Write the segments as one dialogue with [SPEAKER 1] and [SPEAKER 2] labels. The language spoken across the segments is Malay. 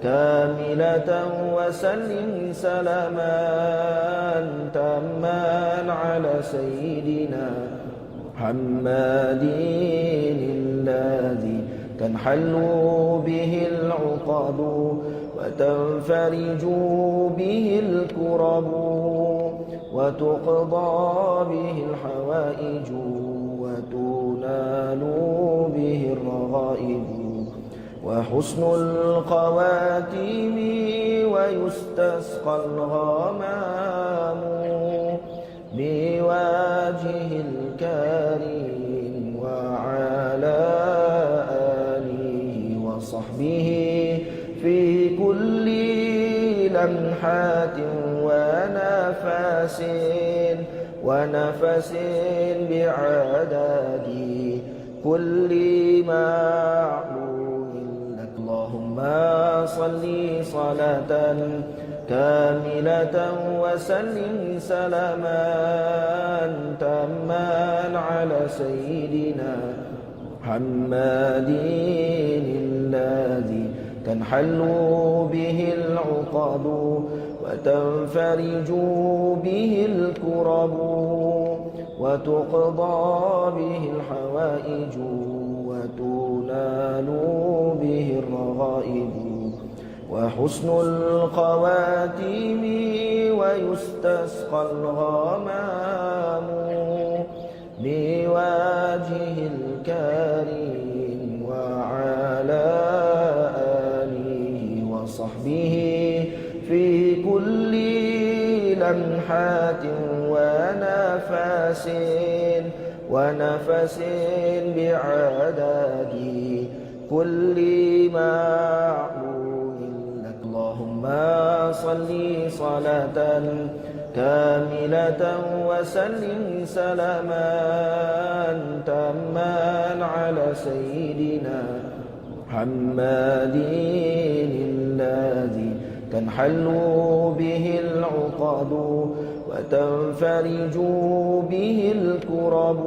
[SPEAKER 1] كاملة وسلم سلاما تاما على سيدنا محمد الذي تنحل به العقد وتنفرج به الكرب وتقضى به الحوائج وتنال به الرغائب وحسن الخواتيم ويستسقى الغمام بوجه الكريم وعلى آله وصحبه في كل لمحات ونفس بعدد كل معلوم لك. اللهم صل صلاة كاملة وسلم سلاما تاما على سيدنا محمد الذي تنحل به العقد وتنفرج به الكرب وتقضى به الحوائج وتنال به الرغائب وحسن الخواتيم ويستسقى الغمام بوجه الكريم وعلى آله وصحبه في كل لمحات ونفس بعدد كل معلوم لك. اللهم صل صلاة كاملة وسلم سلاما تاما على سيدنا محمد الذي تنحل به العقد وتنفرج به الكرب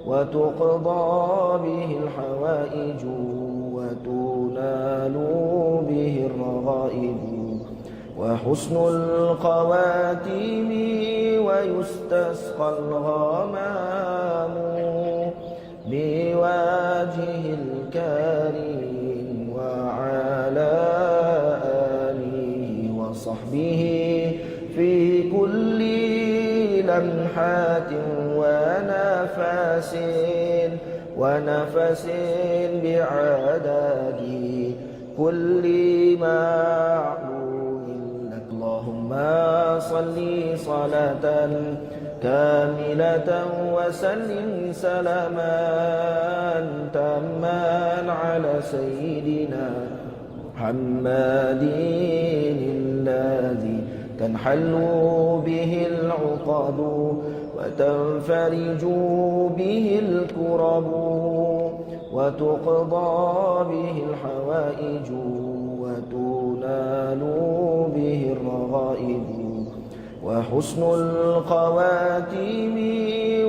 [SPEAKER 1] وتقضى به الحوائج وتنال به الرغائب وحسن الخواتيم ويستسقى الغمام بوجه الكريم وعلى آله وصحبه في كل لمحات ونفس بعدد كل معلوم لك. اللهم صل صلاة كاملة وسلم سلاما تاما على سيدنا محمد الذي تنحل به العقد وتنفرج به الكرب وتقضى به الحوائج وتنال به الرغائب وحسن الخواتيم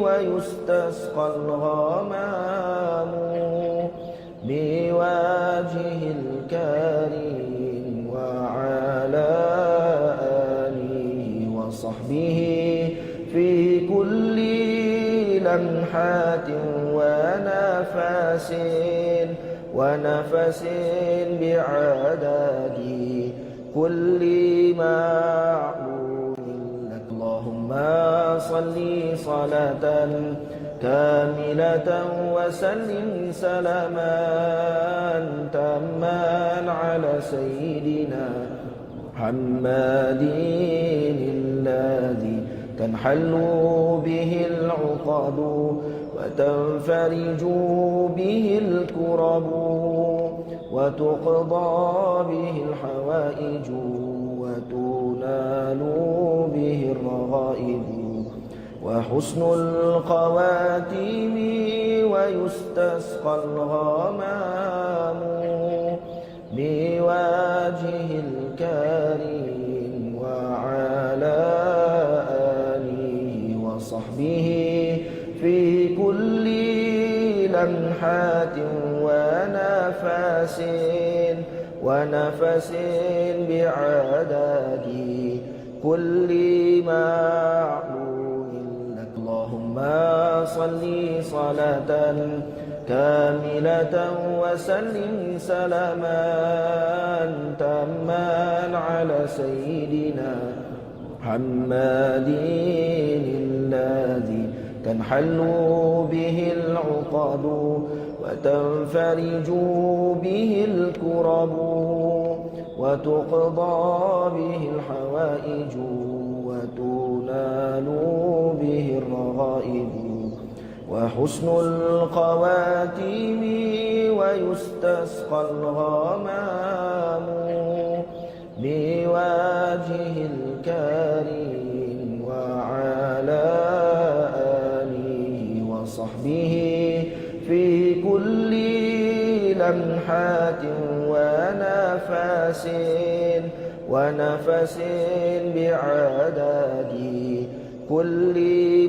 [SPEAKER 1] ويستسقى الغمام بوجه الكريم وعلى آله وصحبه في كل لمحات ونفس بعدد كل معلوم لك. اللهم صل صلاة كاملة وسلم سلاما تاما على سيدنا محمد الذي تنحل به العقد وتنفرج به الكرب وتقضى به الحوائج وتنال به الرغائب وحسن الخواتيم ويستسقى الغمام بوجه الكريم وعلى آله وصحبه في كل لمحات ونفس بعدد كل معلوم لك. اللهم صل صلاة كاملة وسلم سلاما تاما على سيدنا محمد الذي تنحل به العقد وتنفرج به الكرب وتقضى به الحوائج وتنال به الرغائب وحسن الخواتيم ويستسقى الغمام بوجه الكريم وعلى آله وصحبه في كل لمحات ونفس بعدد كل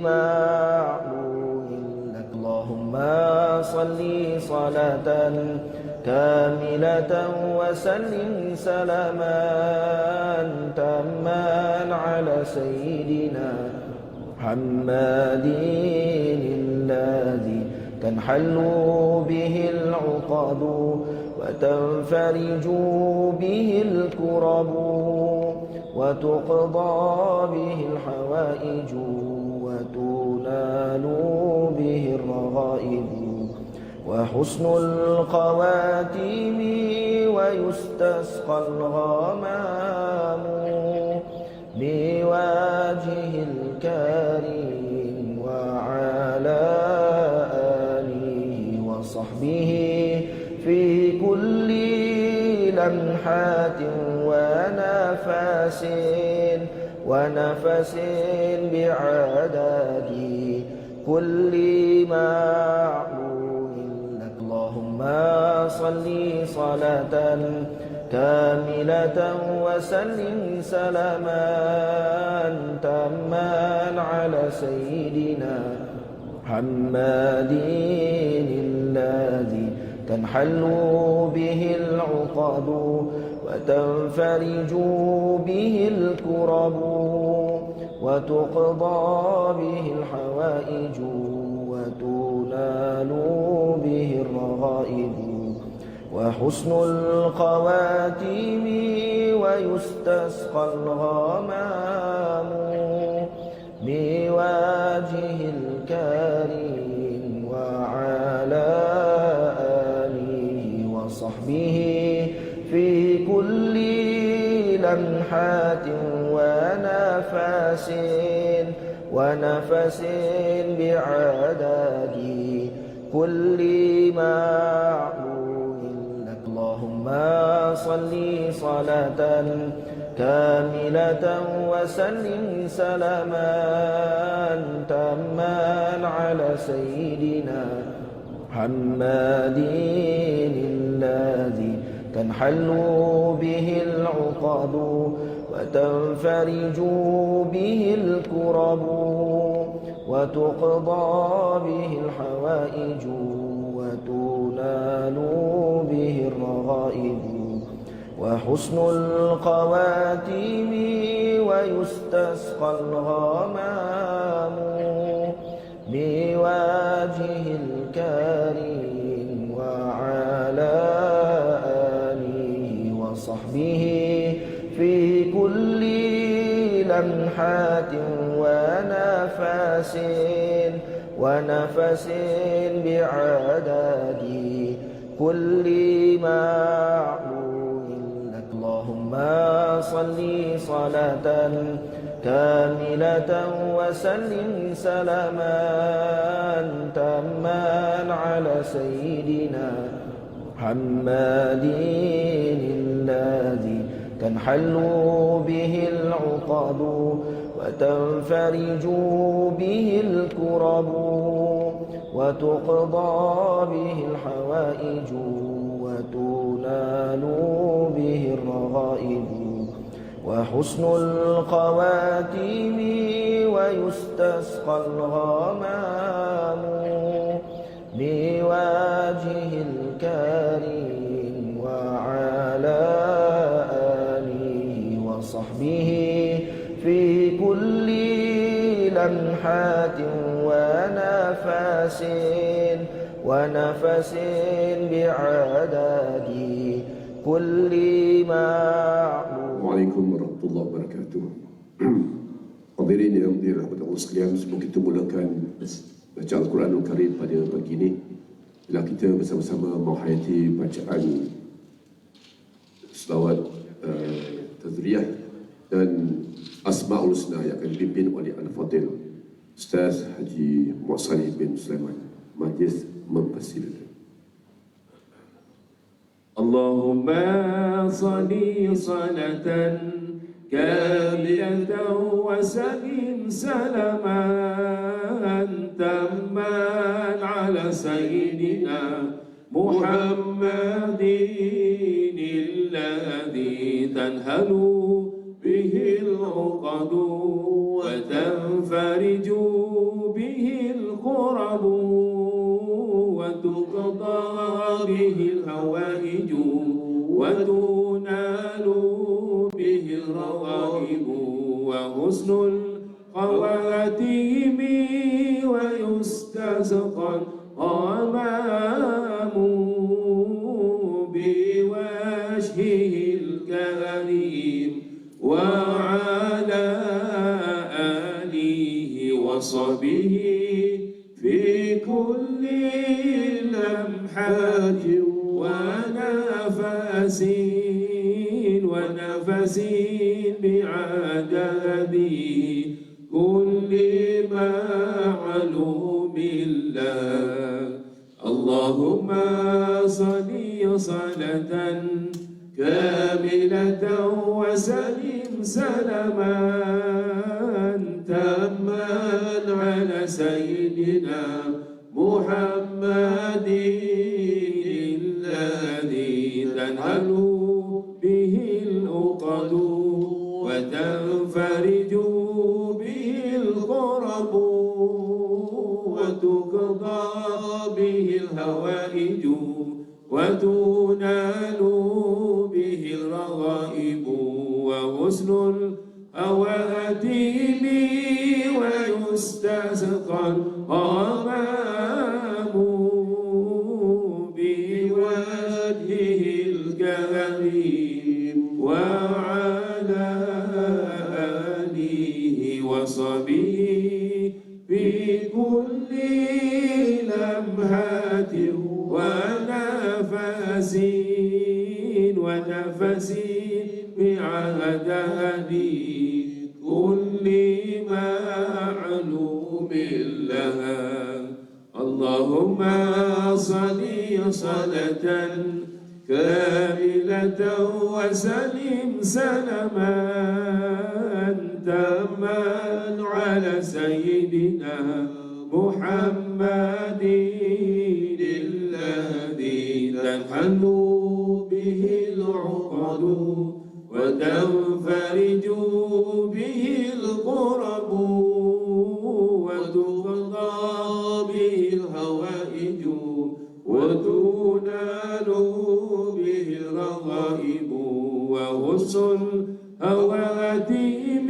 [SPEAKER 1] معلوم لك. اللهم صل صلاة كاملة وسلم سلاما تاما على سيدنا محمد الذي تنحل به العقد وتنفرج به الكرب وتقضى به الحوائج وتنال به الرغائب وحسن الخواتيم ويستسقى الغمام بوجه الكريم وعلى آله وصحبه في كل لمحات ونفس بعدد كل معلوم لك. اللهم صل صلاة كاملة وسلم سلاما تاما على سيدنا محمد الذي تنحل به العقد وتنفرج به الكرب وتقضى به الحوائج وتنال به الرغائب وحسن الخواتيم ويستسقى الغمام بوجه الكريم وعلى آله وصحبه في كل لمحات ونفس بعدد كل معلوم لك. اللهم صل صلاة كاملة وسلم سلاما تاما على سيدنا محمد الذي تنحل به العقد وتنفرج به الكرب وتقضى به الحوائج وتنال به الرغائب وحسن الخواتيم ويستسقى الغمام بوجه الكريم وعلى آله وصحبه في كل لمحات ونفس بعدد كل معلوم لك. اللهم صل صلاة كاملة وسلم سلاما تاما على سيدنا محمد الذي تنحل به العقد وتنفرج به الكرب وتقضى به الحوائج وتنال به الرغائب وحسن الخواتيم ويستسقى الغمام بوجه الكريم وعلى لمحات ونفس بعدد كل معلوم.
[SPEAKER 2] Waalaikumsalam warahmatullahi wabarakatuh. Hadirin yang dirahmati Allah sekalian, semoga kita mulakan baca Al-Quranul Karim pada pagi ini. Bila kita bersama-sama menghayati bacaan selawat tazriyah dan Asma'ul Husna yang akan dipimpin oleh Al-Fadil Ustaz Haji Muhammad bin Sulaiman. Majlis mempersilakan.
[SPEAKER 3] Allahumma salli salatan kamilatan wa sallim salaman tamman ala sayyidina Muhammadin alladhi tanhalu bihi al-uqadu wa tanfariju bihi al-qurabu وتقضى به الحوائج وتنال به الرغائب وحسن الخواتيم ويستسقى الغمام بوجهه الكريم وعلى آله وصحبه في كل لمحات ونفس بعدد كل معلوم الله. اللهم صل صلاة كاملة وسلم سلاما تاما على سيدنا محمد الذي تنهل به العقد وتنفرج به الكرب وتقضى به الهوائج وتنال به الرغائب وحسن الخواتيم ويستسقى الغمام بوجهه الكريم وعلى آله وصحبه في كل لمحة ونفس بعدد كل معلوم لها. اللهم صل صلاة كاملة وسلم سلاما تاما على سيدنا محمد الذي تنحل به العقد وتنفرج به الكرب وتقضى به الهوائج وتنال به الرغائب وحسن الخواتيم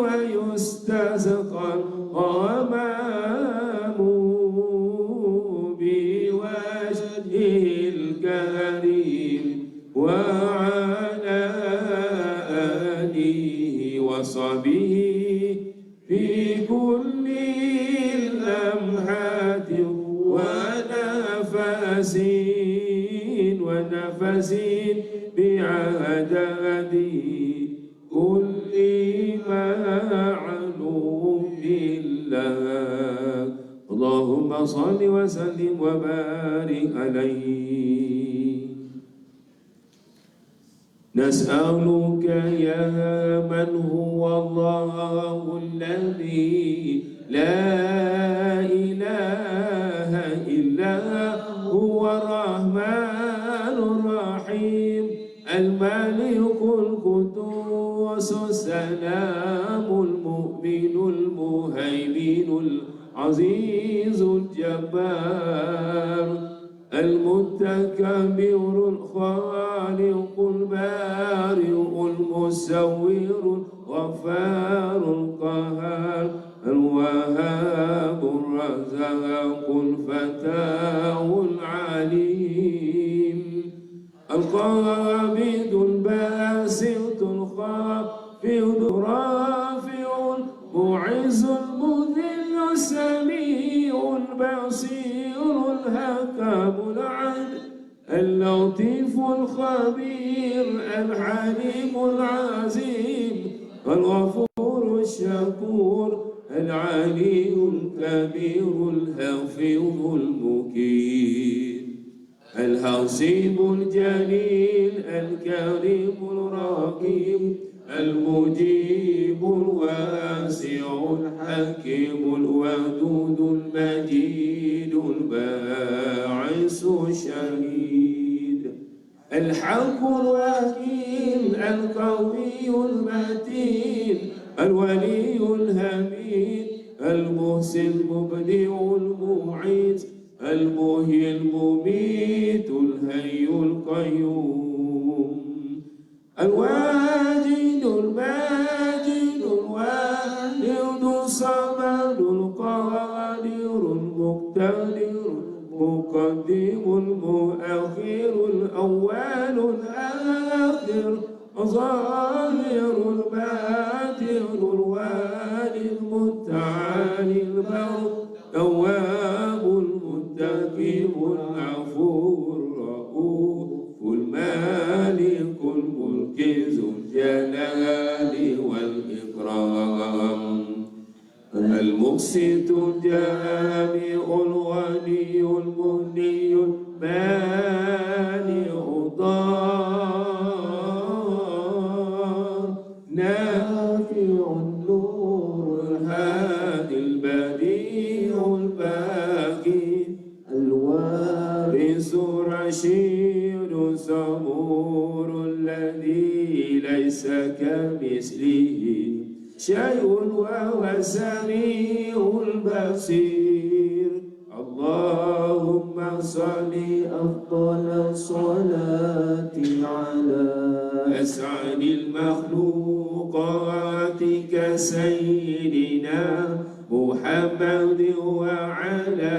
[SPEAKER 3] ويستسقى الغمام بوجهه الكريم وعلى آله وصحبه في كل لمحات ونفس بعدد كل معلوم لها. اللهم صل وسلم وبارك عليه. نسألك يا من هو الله الذي لا إله إلا هو الرحمن الرحيم الملك القدوس السلام المؤمن المهيمن العزيز الجبار المتكبر الخالق البارئ المصور الغفار القهار القابض الباسط الخافض الرافع المعز المذل السميع البصير الحكم العدل اللطيف الخبير الحليم العظيم الغفور الشكور العلي الكبير الحفيظ المكين الحصيب الجليل الكريم الرقيب المجيب الواسع الحكيم الودود المجيد الباعث الشهيد الحق الوكيل القوي المتين الولي الحميد المحسن المبدع المعيد المحيي المميت الحي القيوم الواجد الماجد الواحد الصمد القادر المقتدر المقدم المؤخر الأول الآخر الظاهر الباطن الوالي المتعالي البر تواب المنتقم العفو الرؤوف المالك الملك ذو الجلال والإكرام المقسط الجامع الغني المغني المانع الضار نافع النور الهادي البديع الباقي الوارث الرشيد صبور الذي ليس كمثله شيء وهو السميع البصير اللهم صل أفضل الصلاة على أسعد المخلوقات كسيدنا محمد وعلى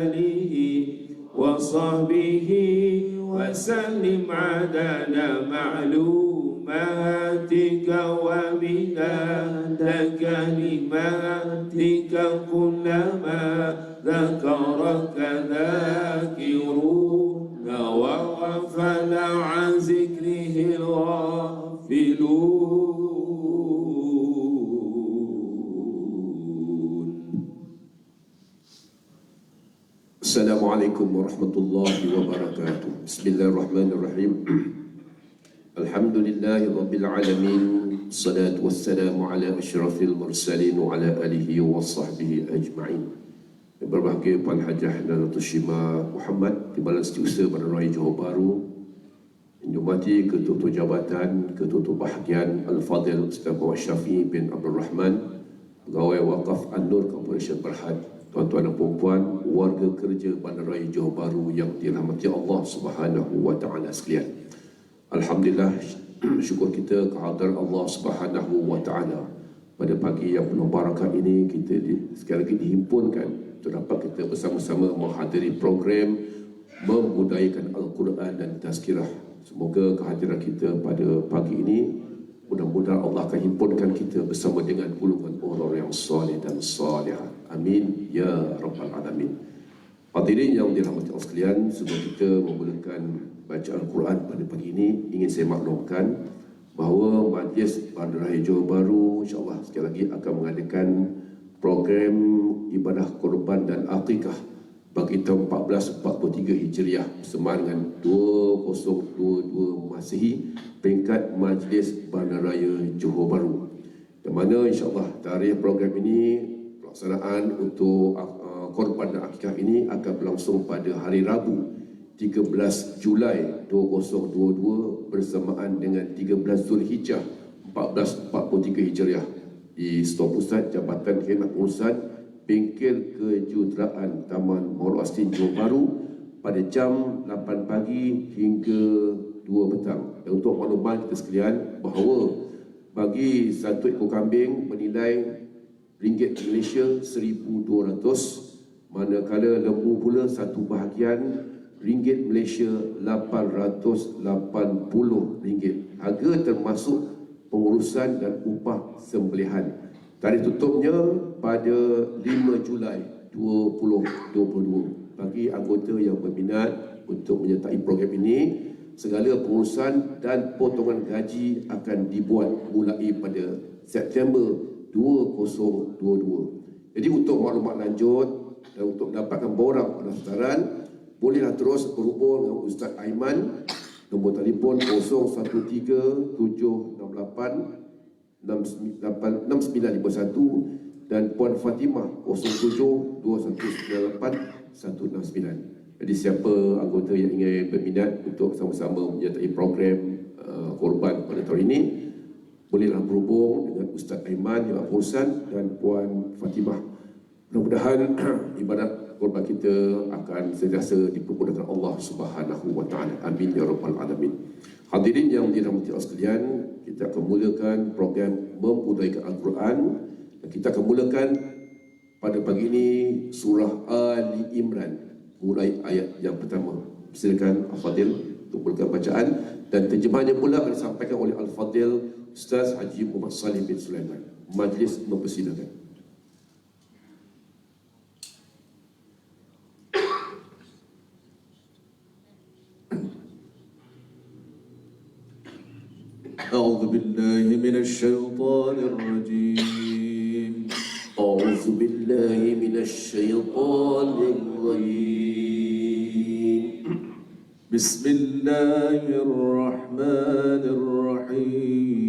[SPEAKER 3] آله وصحبه وسلم عدد معلوماتك ومداد كلماتك كلما ذكرك ذاكرون وغفل عن ذكره الغافلون.
[SPEAKER 2] Assalamualaikum warahmatullahi wabarakatuh. Bismillahirrahmanirrahim. Alhamdulillahi rabbil alamin. Salatu wassalamu ala asyrafil mursalin wa ala alihi wa sahbihi ajma'in. Yang berbahagia Puan Hajah dan Datuk Syima Muhammad Timbalan Setiausaha Bandar Raya Johor Bahru, yang dihormati Ketua Jabatan, Ketua Bahagian Al-Fadhil Ustaz Muhammad Syafiee bin Abdul Rahman, Pegawai Wakaf An-Nur Corporation Berhad, tuan-tuan dan puan-puan, warga kerja Bandar Raya Johor Bahru yang dirahmati Allah Subhanahu wa taala sekalian. Alhamdulillah, syukur kita kehadiran Allah Subhanahu wa taala pada pagi yang penuh barakah ini. Kita sekali lagi dihimpunkan untuk dapat kita bersama-sama menghadiri program membudayakan Al-Quran dan Tazkirah. Semoga kehadiran kita pada pagi ini mudah-mudahan Allah akan himpunkan kita bersama dengan golongan orang yang saleh dan salihah. Amin ya rabbal alamin. Hadirin yang dirahmati Allah sekalian, sebelum kita memulakan bacaan Al-Quran pada pagi ini, ingin saya maklumkan bahawa Majlis Bandar Raya Johor Bahru insya-Allah sekali lagi akan mengadakan program ibadah korban dan akikah bagi tahun 1443 Hijriah bersamaan dengan 2022 Masihi, peringkat Majlis Bandar Raya Johor Bahru, di mana insya-Allah tarikh program ini, pelaksanaan untuk korban dan akikah ini akan berlangsung pada hari Rabu 13 Julai 2022 bersamaan dengan 13 Zulhijjah 1443 Hijriah di Stor Pusat Jabatan Khidmat Pengurusan Bengkel Kejuruteraan Taman Mawar Astin Johor Bahru pada jam 8 pagi hingga 2 petang. Dan untuk makluman kita sekalian bahawa bagi satu ekor kambing bernilai ringgit Malaysia 1,200, manakala lembu pula satu bahagian ringgit Malaysia RM880. Harga termasuk pengurusan dan upah sembelihan. Tarikh tutupnya pada 5 Julai 2022. Bagi anggota yang berminat untuk menyertai program ini, segala pengurusan dan potongan gaji akan dibuat mulai pada September 2022. Jadi untuk maklumat lanjut dan untuk mendapatkan borang pendaftaran, bolehlah terus berhubung dengan Ustaz Aiman. Nombor telefon 013-768-6951 dan Puan Fatimah 07-2198-169. Jadi siapa anggota yang ingin berminat untuk sama-sama menyertai program korban pada tahun ini, bolehlah berhubung dengan Ustaz Aiman yang Husan dan Puan Fatimah. Mudah-mudahan ibadat korban kita akan sentiasa dipermudahkan Allah Subhanahu wa taala. Amin ya rabbal alamin. Hadirin yang dirahmati Allah sekalian, kita akan mulakan program Membudaykan Al-Quran, dan kita akan mulakan pada pagi ini surah Ali Imran, mulai ayat yang pertama. Silakan Al-Fadil untuk mulakan bacaan, dan terjemahannya pula akan disampaikan oleh Al-Fadil Ustaz Haji Muhammad Salih bin Sulaiman. Majlis mempersilakan.
[SPEAKER 4] أعوذ بالله من الشيطان الرجيم
[SPEAKER 2] أعوذ بالله من الشيطان الرجيم
[SPEAKER 4] بسم الله الرحمن الرحيم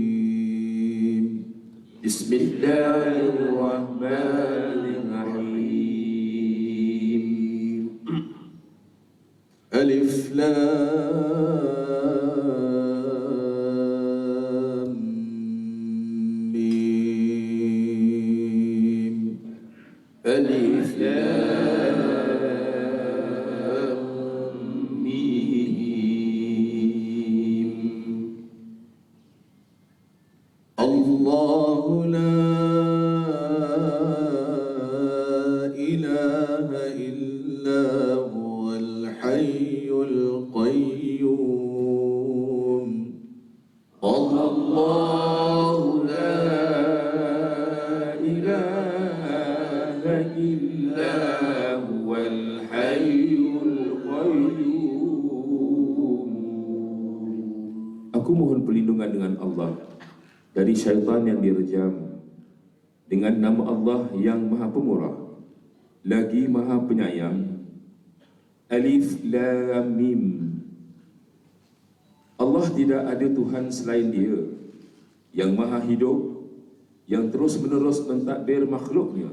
[SPEAKER 2] بسم الله الرحمن الرحيم
[SPEAKER 4] ألف
[SPEAKER 2] ألف لام ميم.
[SPEAKER 4] الله لا إله إلا هو الحي القيوم.
[SPEAKER 2] الله لا إلا هو الحي القيوم.
[SPEAKER 3] Aku mohon perlindungan dengan Allah dari syaitan yang direjam, dengan nama Allah yang Maha Pemurah lagi Maha Penyayang. Alif Lam Mim. Allah tidak ada Tuhan selain Dia, yang Maha Hidup, yang terus-menerus mentadbir makhluknya.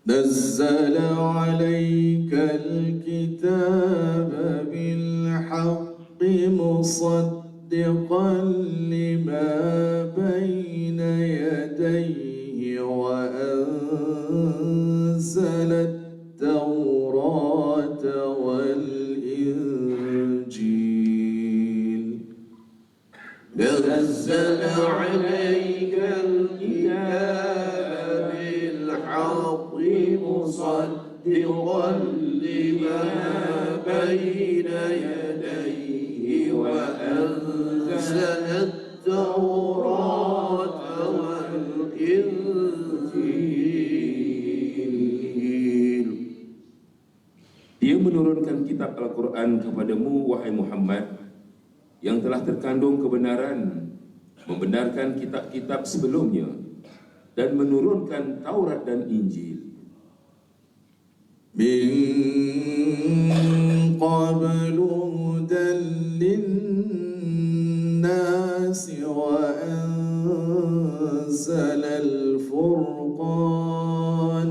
[SPEAKER 4] نزل عليك الكتاب بالحق مصدقا لما بين يديه وأنزل التوراة والإنجيل.
[SPEAKER 2] نزل عليك الكتاب بالحق مصدقا لما بين يديه وأنزل التوراة والإنجيل.
[SPEAKER 3] Dia menurunkan kitab Al-Quran kepadamu, wahai Muhammad, yang telah terkandung kebenaran, membenarkan kitab-kitab sebelumnya, dan menurunkan Taurat dan Injil.
[SPEAKER 4] من قبل هدى للناس وأنزل الفرقان.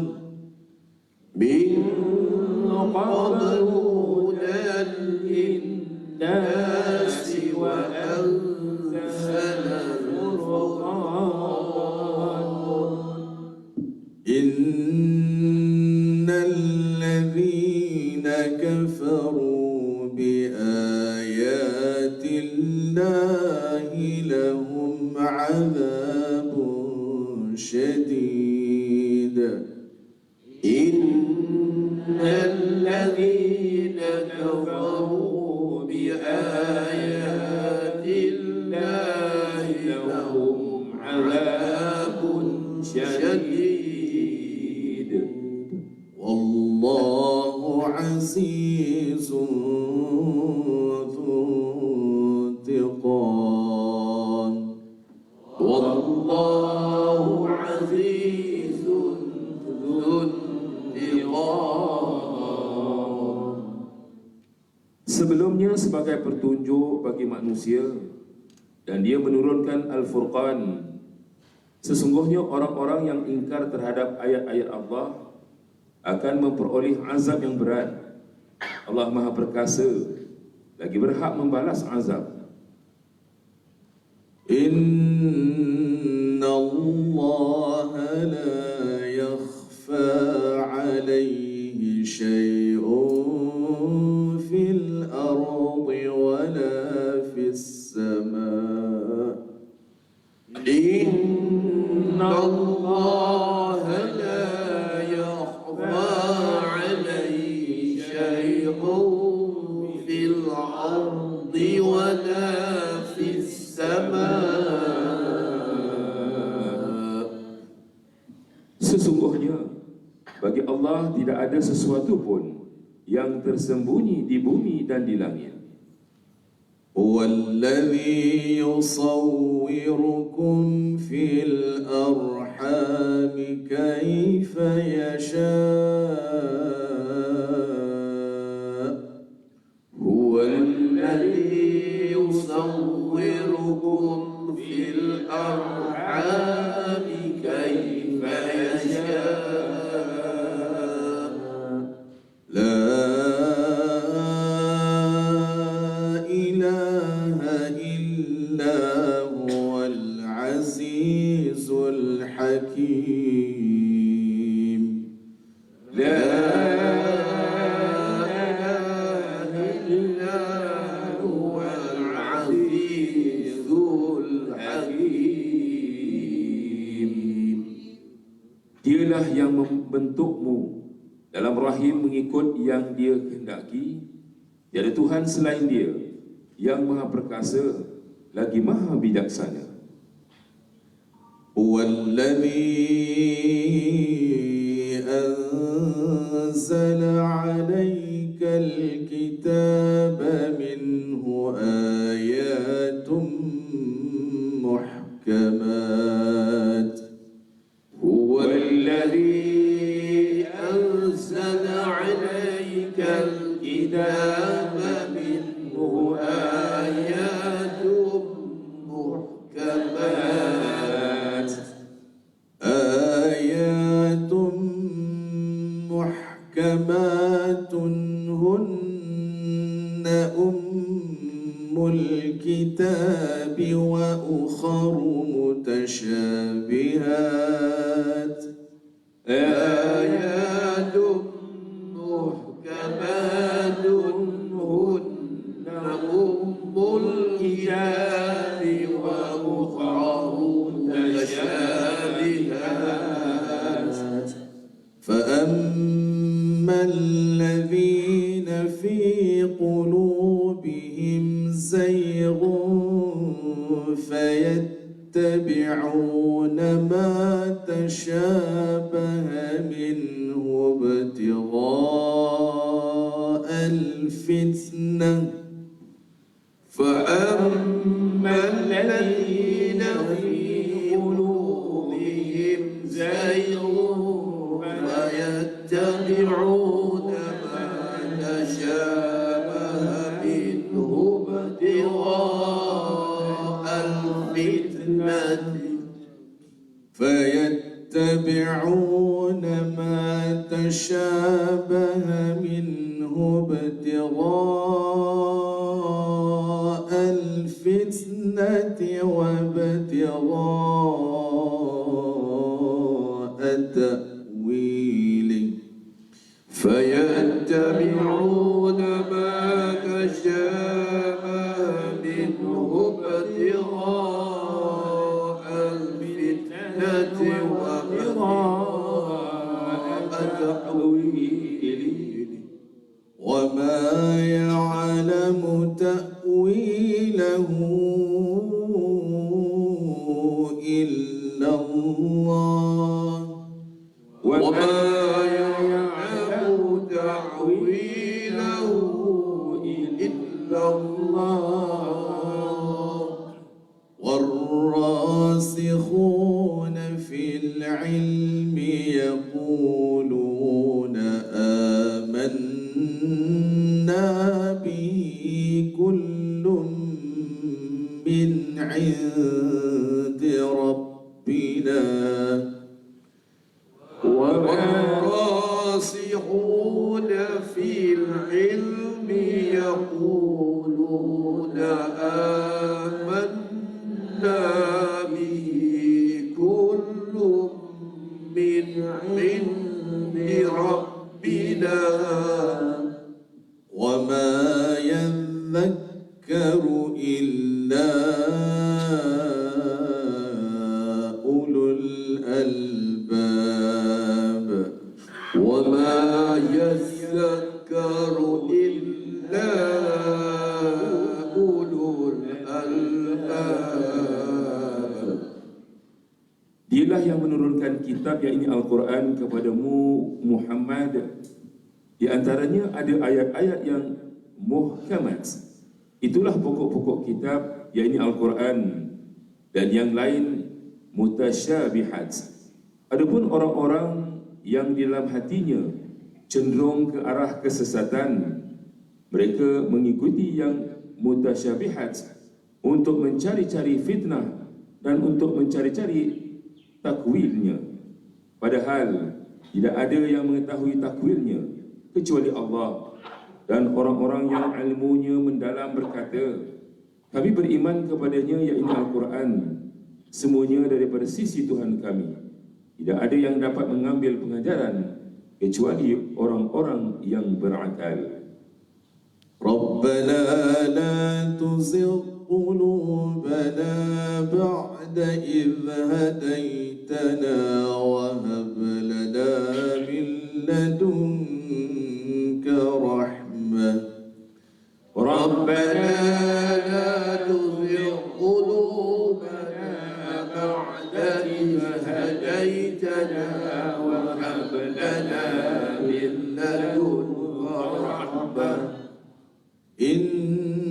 [SPEAKER 2] من قبل هدى للناس وأنزل الفرقان.
[SPEAKER 4] إن الذين كفروا بآيات الله لهم عذاب شديد.
[SPEAKER 2] إن
[SPEAKER 3] كفروا بآيات الله لهم عذاب شديد
[SPEAKER 4] والله عزيز ذو انتقام
[SPEAKER 3] والله عزيز ذو انتقام. Sebelumnya sebagai petunjuk bagi manusia dan dia menurunkan Al-Furqan. Sesungguhnya orang-orang yang ingkar terhadap ayat-ayat Allah akan memperoleh azab yang berat. Allah Maha Perkasa lagi berhak membalas azab.
[SPEAKER 4] إن الله لا يخفى عليه شيء في الأرض ولا في السماء إن الله لا يخفى عليه شيء في الأرض ولا في السماء.
[SPEAKER 3] Sesungguhnya bagi Allah tidak ada sesuatu pun yang tersembunyi di bumi dan di langit.
[SPEAKER 4] هو الذي يصوركم في الأرحام كيف يشاء هو الذي يصوركم في الأرحام كيف يشاء لا إله إلا هو العزيز الحكيم لا إله إلا هو العزيز الحكيم.
[SPEAKER 3] Dialah yang membentukmu dalam rahim mengikut yang dia kehendaki. Tiada Tuhan selain dia yang Maha Perkasa lagi Maha Bijaksana.
[SPEAKER 4] هو الذي أنزل عليك الكتاب منه آيات محكمات هو الذي أنزل عليك الكتاب منه آيات محكمات آيات محكمات هن أم الكتاب وأخر متشابهات آيات محكمات هن أم الكتاب وأخر متشابهات فأما الذين في قلوبهم زيغ فيتبعون ما تشابه منه ابتغاء الفتنة فأما الذين في قلوبهم زيغ فيتبعون ما تشابه منه ابتغاء الفتنة فيتبعون ما تشابه منه ابتغاء الفتنة وابتغاء تأويله فيتبعون ما تشابه منه ابتغاء الفتنة وابتغاء تأويله وما إلا الله والراسخون في العلم يقولون آمنا به كل من عند ربنا والراسخون في العلم يقولون آمنا به كل من عند ربنا وما يذكر إلا أولو الألباب وما يذكر إلا أولو الألباب.
[SPEAKER 3] Dialah yang menurunkan kitab yang ini Al-Quran kepadamu Muhammad. Di antaranya ada ayat-ayat yang muhkamat. Itulah pokok-pokok kitab yang ini Al-Quran. Dan yang lain mutasyabihat. Adapun orang-orang yang di dalam hatinya cenderung ke arah kesesatan, mereka mengikuti yang mutasyabihat untuk mencari-cari fitnah dan untuk mencari-cari takwilnya. Padahal tidak ada yang mengetahui takwilnya kecuali Allah. Dan orang-orang yang ilmunya mendalam berkata, kami beriman kepadanya yaitu Al-Quran, semuanya daripada sisi Tuhan kami. Tidak ada yang dapat mengambil pengajaran kecuali orang-orang yang berakal.
[SPEAKER 4] Rabbana la tuzigh qulubana ba'da idh hadaytana wa hab lana min ladunka rahmah. Rabbana la tuzigh qulubana ba'da idh hadaytana wa hab lana min ladunka rahmah. Innaka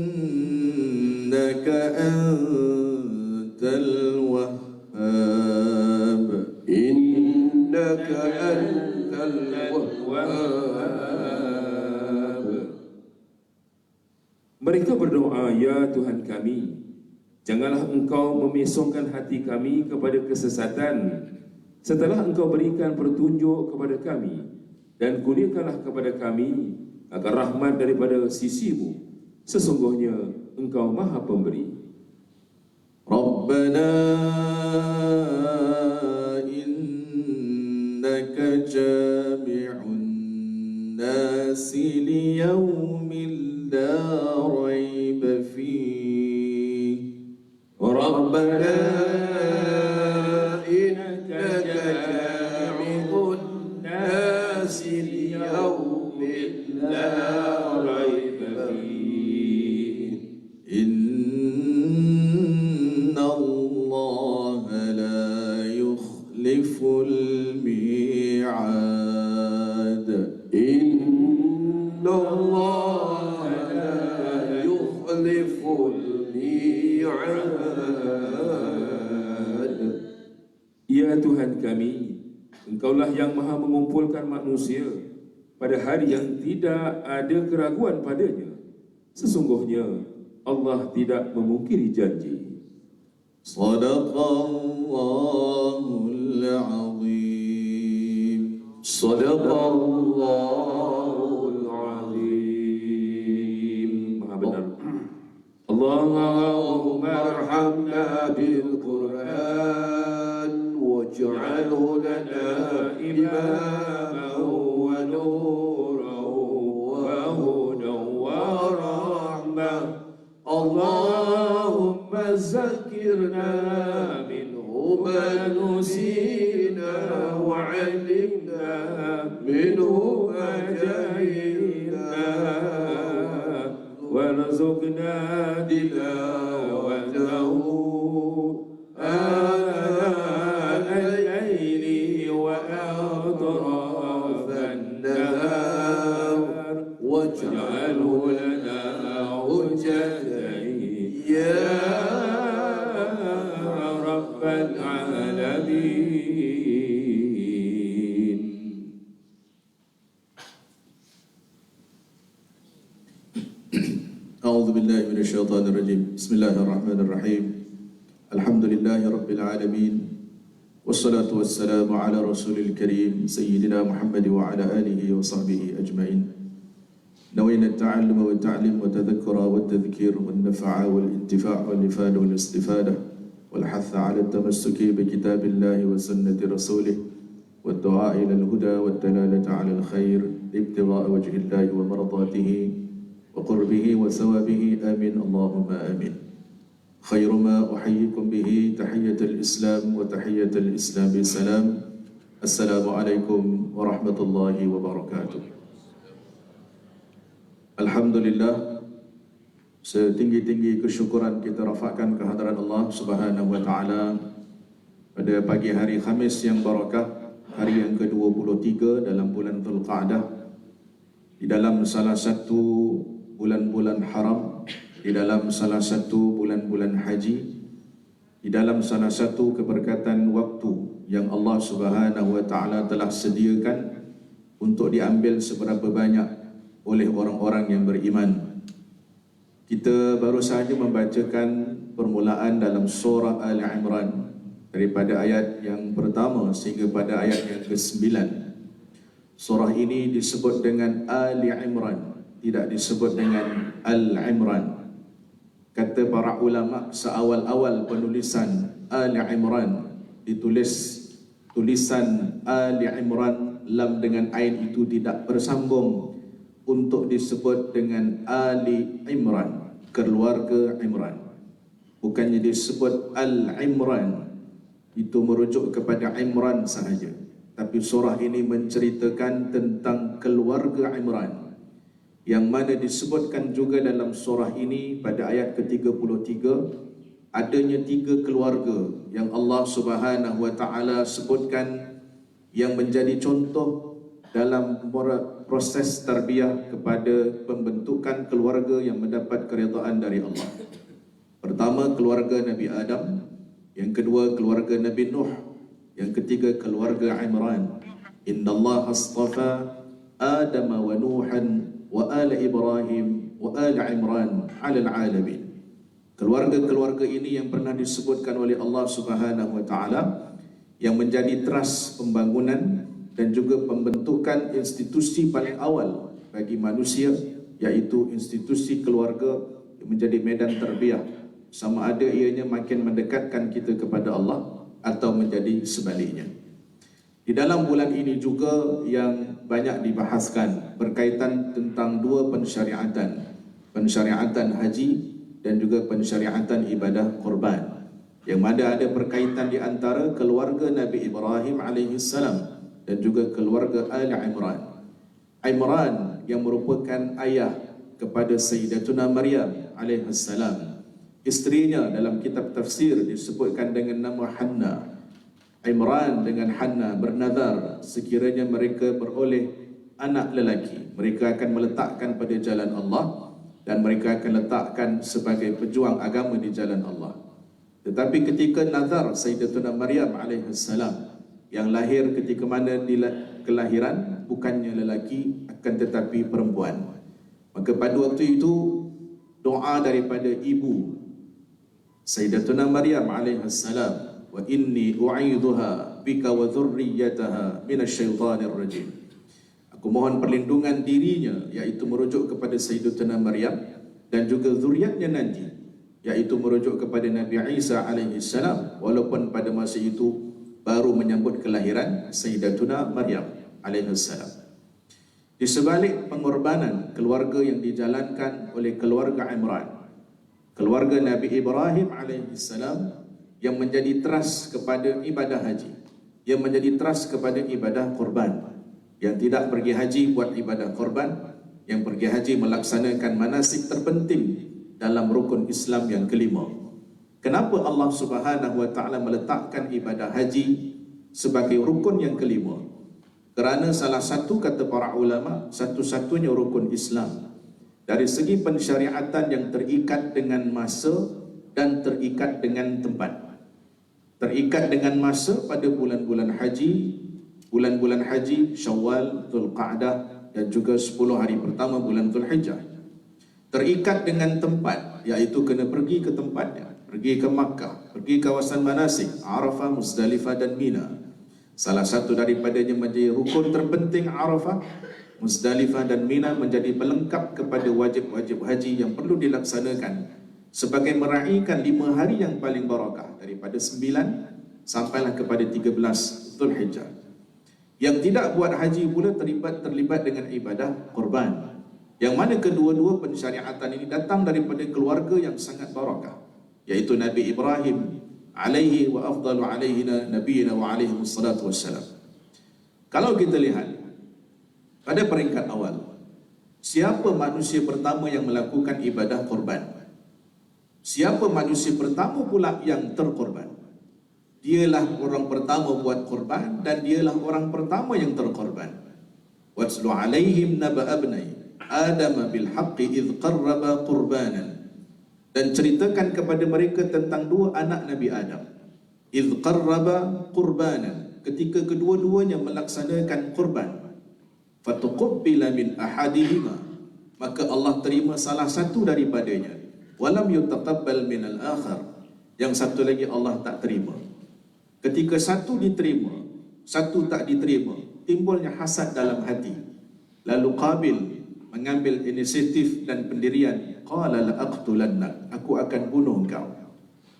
[SPEAKER 4] antal wahhab. Innaka antal wahhab.
[SPEAKER 3] Mereka berdoa, ya Tuhan kami, janganlah Engkau memesongkan hati kami kepada kesesatan setelah Engkau berikan petunjuk kepada kami, dan kurniakanlah kepada kami agar rahmat daripada sisimu. Sesungguhnya Engkau Maha Pemberi.
[SPEAKER 4] Rabbana innaka jami'un nasi liyawmin la rayba fihi. Rabbana innaka jami'un nasi liyawmin la rayba fihi. Inna Allah la yukhliful mi'ad. Inna Allah la yukhliful mi'ad.
[SPEAKER 3] Ya Tuhan kami, Engkaulah yang Maha mengumpulkan manusia pada hari yang tidak ada keraguan padanya. Sesungguhnya Allah tidak memungkiri janji.
[SPEAKER 4] Sadaqallahul azim. Sadaqallahul azim.
[SPEAKER 3] Maha benar.
[SPEAKER 4] Allahumma arhamna bil Qur'an waj'alhu lana imaman wa nuran wa hudan wa rahmah. Allahumma zakirna minhu ma nusina wa 'allimna minhu ma jahilna warzuqna tilawatahu al-layli wa atrafan nahar waj'alhu lana
[SPEAKER 5] أعوذ بالله من الشيطان الرجيم بسم الله الرحمن الرحيم الحمد لله رب العالمين والصلاة والسلام على رسول الكريم سيدنا محمد وعلى آله وصحبه أجمعين نوينا التعلم والتعليم والتذكر والتذكير والنفع والانتفاع والإفادة والاستفادة والحث على التمسك بكتاب الله وسنة رسوله والدعاء إلى الهدى والدلالة على الخير ابتغاء وجه الله ومرضاته وقربه وثوابه آمين اللهم آمين خير ما أحييكم به تحية الإسلام وتحية الإسلام سلام السلام عليكم ورحمة الله وبركاته. Alhamdulillah, setinggi-tinggi kesyukuran kita rafakkan kehadiran Allah Subhanahu wa taala pada pagi hari Khamis yang barakah, hari yang ke-23 dalam bulan Dzulqa'dah, di dalam salah satu bulan-bulan haram, di dalam salah satu bulan-bulan haji, di dalam salah satu keberkatan waktu yang Allah Subhanahu wa taala telah sediakan untuk diambil seberapa banyak oleh orang-orang yang beriman. Kita baru sahaja membacakan permulaan dalam surah Al-Imran daripada ayat yang pertama sehingga pada ayat yang ke-9. Surah ini disebut dengan Ali Imran, tidak disebut dengan Al-Imran. Kata para ulama, seawal-awal penulisan Ali Imran ditulis tulisan Ali Imran, lam dengan ain itu tidak bersambung untuk disebut dengan Ali Imran, keluarga Imran. Bukannya disebut Al-Imran, itu merujuk kepada Imran sahaja. Tapi surah ini menceritakan tentang keluarga Imran, yang mana disebutkan juga dalam surah ini pada ayat ke-33 adanya 3 keluarga yang Allah Subhanahu wa taala sebutkan yang menjadi contoh dalam proses tarbiyah kepada pembentukan keluarga yang mendapat keridaan dari Allah. Pertama, keluarga Nabi Adam. Yang kedua, keluarga Nabi Nuh. Yang ketiga, keluarga Imran. Inna Allah astafa Adam wa Nuhan wa ala Ibrahim wa ala Imran ala alamin. Keluarga-keluarga ini yang pernah disebutkan oleh Allah Subhanahu wa taala yang menjadi teras pembangunan dan juga pembentukan institusi paling awal bagi manusia, yaitu institusi keluarga yang menjadi medan tarbiyah, sama ada ianya makin mendekatkan kita kepada Allah atau menjadi sebaliknya. Di dalam bulan ini juga yang banyak dibahaskan berkaitan tentang 2 pensyariatan, pensyariatan haji dan juga pensyariatan ibadah korban, yang mana ada berkaitan di antara keluarga Nabi Ibrahim alaihissalam dan juga keluarga Ali Imran. Imran yang merupakan ayah kepada Sayyidatuna Maryam alaihissalam. Isterinya dalam kitab tafsir disebutkan dengan nama Hanna. Imran dengan Hanna bernazar sekiranya mereka beroleh anak lelaki, mereka akan meletakkan pada jalan Allah dan mereka akan letakkan sebagai pejuang agama di jalan Allah. Tetapi ketika nazar Sayyidatuna Maryam alaihissalam yang lahir ketika mana kelahiran bukannya lelaki akan tetapi perempuan, maka pada waktu itu doa daripada ibu Sayyidatuna Maryam alaihissalam, wa inni u'idzuha bika wa dhurriyyataha minasyaitanir rajim. Aku mohon perlindungan dirinya, iaitu merujuk kepada Sayyidatuna Maryam, dan juga zuriatnya nanti, iaitu merujuk kepada Nabi Isa alaihissalam, walaupun pada masa itu baru menyambut kelahiran Sayyidatuna Maryam alaihissalam. Di sebalik pengorbanan keluarga yang dijalankan oleh keluarga Imran, keluarga Nabi Ibrahim alaihissalam yang menjadi teras kepada ibadah haji, yang menjadi teras kepada ibadah korban, yang tidak pergi haji buat ibadah korban, yang pergi haji melaksanakan manasik terpenting dalam rukun Islam yang kelima. Kenapa Allah Subhanahu wa taala meletakkan ibadah haji sebagai rukun yang kelima? Kerana salah satu, kata para ulama, satu-satunya rukun Islam dari segi pensyariatan yang terikat dengan masa dan terikat dengan tempat. Terikat dengan masa pada bulan-bulan haji Syawal, Dzulqa'dah dan juga 10 hari pertama bulan Dzulhijjah. terikat dengan tempat, iaitu kena pergi ke tempatnya, pergi ke Makkah, pergi kawasan manasik, Arafah, Muzdalifah dan Mina. Salah satu daripadanya menjadi rukun terpenting Arafah, Muzdalifah dan Mina menjadi pelengkap kepada wajib-wajib haji yang perlu dilaksanakan sebagai meraihkan 5 hari yang paling barakah daripada 9 sampailah kepada 13 Zulhijjah. Yang tidak buat haji pula terlibat dengan ibadah korban, yang mana kedua-dua pensyariatan ini datang daripada keluarga yang sangat barakah, yaitu Nabi Ibrahim alaihi wa afdalu alaihina nabiyina wa alaihi wassalatu wassalam. Kalau kita lihat pada peringkat awal, siapa manusia pertama yang melakukan ibadah korban? Siapa manusia pertama pula yang terkorban? Dialah orang pertama buat korban dan dialah orang pertama yang terkorban. Watslu alaihim naba abnai Adam bil haqqi idh qarraba qurbanan. Dan ceritakan kepada mereka tentang 2 anak Nabi Adam. Idh qarraba qurbanan, ketika kedua-duanya melaksanakan kurban. Fatuqabbila min ahadihima, maka Allah terima salah satu daripadanya. Walam yutaqabbal min al-akhar, yang satu lagi Allah tak terima. Ketika satu diterima, satu tak diterima, timbulnya hasad dalam hati. Lalu Qabil mengambil inisiatif dan pendirian, qala la aqtulannak, aku akan bunuh engkau.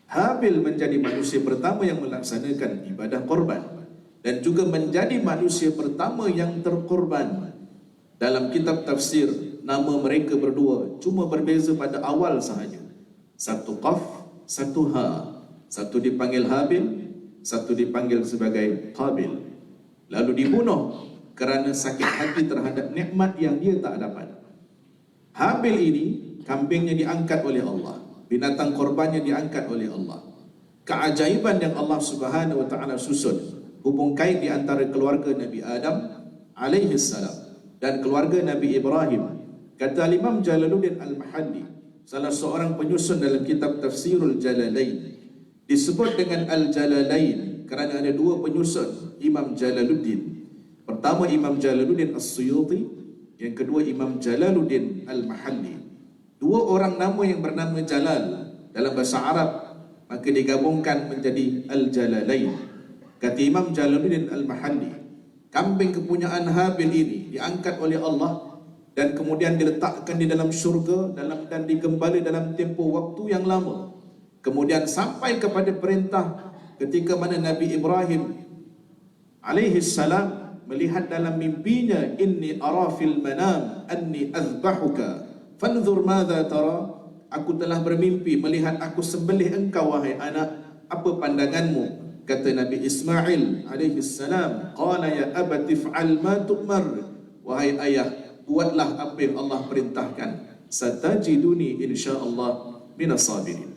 [SPEAKER 5] Habil menjadi manusia pertama yang melaksanakan ibadah korban dan juga menjadi manusia pertama yang terkorban. Dalam kitab tafsir, nama mereka berdua cuma berbeza pada awal sahaja. Satu qaf, satu ha. Satu dipanggil Habil, satu dipanggil sebagai Qabil. Lalu dibunuh kerana sakit hati terhadap nikmat yang dia tak dapat. Habil ini, kambingnya diangkat oleh Allah, binatang korbannya diangkat oleh Allah. Keajaiban yang Allah Subhanahu wa taala susun, hubung kait di antara keluarga Nabi Adam alaihi salam dan keluarga Nabi Ibrahim. Kata Imam Jalaluddin Al-Mahalli, salah seorang penyusun dalam kitab Tafsirul Jalalain, disebut dengan Al-Jalalain kerana ada 2 penyusun Imam Jalaluddin. Pertama Imam Jalaluddin As-Suyuti, yang kedua Imam Jalaluddin Al-Mahalli. 2 orang nama yang bernama Jalal dalam bahasa Arab, maka digabungkan menjadi Al-Jalalain. Kata Imam Jalaluddin Al-Mahalli, kambing kepunyaan Habil ini diangkat oleh Allah dan kemudian diletakkan di dalam syurga dan digembali dalam tempoh waktu yang lama. Kemudian sampai kepada perintah ketika mana Nabi Ibrahim alaihi salam melihat dalam mimpinya, inni ara fil manam anni azbahuka fanzur madza tara, aku telah bermimpi melihat aku sembelih engkau wahai anak, apa pandanganmu? Kata Nabi Ismail alaihi salam, qala ya abati fa'al ma tu'mar, wahai ayah, buatlah apa yang Allah perintahkan, satajiduni insyaallah minas sabirin,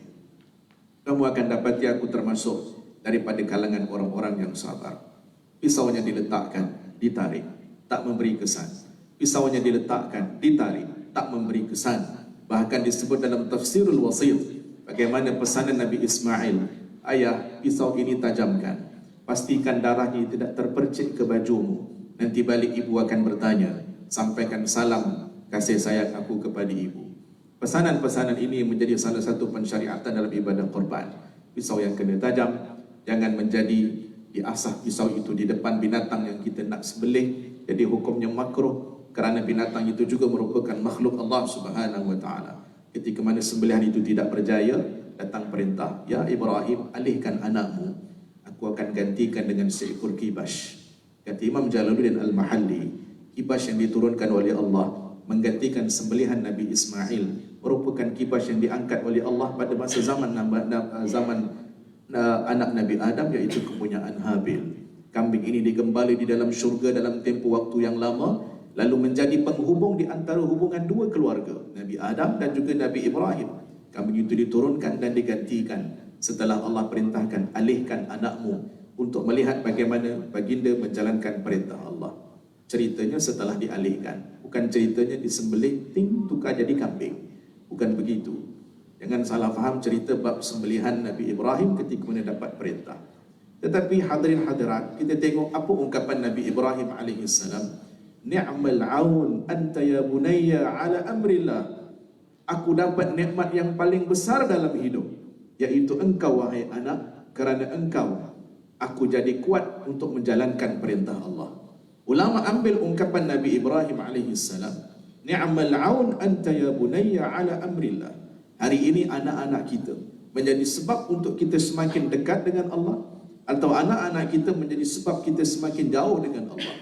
[SPEAKER 5] kamu akan dapati aku termasuk daripada kalangan orang-orang yang sabar. Pisaunya diletakkan, ditarik, tak memberi kesan. Pisaunya diletakkan, ditarik, tak memberi kesan. Bahkan disebut dalam Tafsirul Wasit, bagaimana pesanan Nabi Ismail, ayah, pisau ini tajamkan, pastikan darahnya tidak terpercik ke bajumu. Nanti balik ibu akan bertanya, sampaikan salam kasih sayang aku kepada ibu. Pesanan-pesanan ini menjadi salah satu pensyariatan dalam ibadah korban. Pisau yang kena tajam, jangan menjadi diasah pisau itu di depan binatang yang kita nak sembelih, jadi hukumnya makruh kerana binatang itu juga merupakan makhluk Allah Subhanahu wa taala. Ketika mana sembelihan itu tidak berjaya, datang perintah, ya Ibrahim, alihkan anakmu, aku akan gantikan dengan seekor kibas. Kata Imam Jalaluddin Al-Mahalli, kibas yang diturunkan oleh Allah menggantikan sembelihan Nabi Ismail merupakan kibas yang diangkat oleh Allah pada masa zaman anak Nabi Adam, iaitu kepunyaan Habil. Kambing ini digembali di dalam syurga dalam tempoh waktu yang lama, lalu menjadi penghubung di antara hubungan 2 keluarga, Nabi Adam dan juga Nabi Ibrahim. Kambing itu diturunkan dan digantikan setelah Allah perintahkan, alihkan anakmu, untuk melihat bagaimana baginda menjalankan perintah Allah. Ceritanya setelah dialihkan, bukan ceritanya disembelih ting tukar jadi kambing, bukan begitu. Jangan salah faham cerita bab sembelihan Nabi Ibrahim ketika mana dapat perintah. Tetapi hadirin hadirat, kita tengok apa ungkapan Nabi Ibrahim alaihi salam, ni'mal aun anta ya bunayya ala amrillah. aku dapat nikmat yang paling besar dalam hidup, yaitu engkau wahai anak, kerana engkau aku jadi kuat untuk menjalankan perintah Allah. Ulama ambil ungkapan Nabi Ibrahim alaihi salam, ni'mal aun anta ya bunayya ala amrillah. Hari ini anak-anak kita menjadi sebab untuk kita semakin dekat dengan Allah, atau anak-anak kita menjadi sebab kita semakin jauh dengan Allah.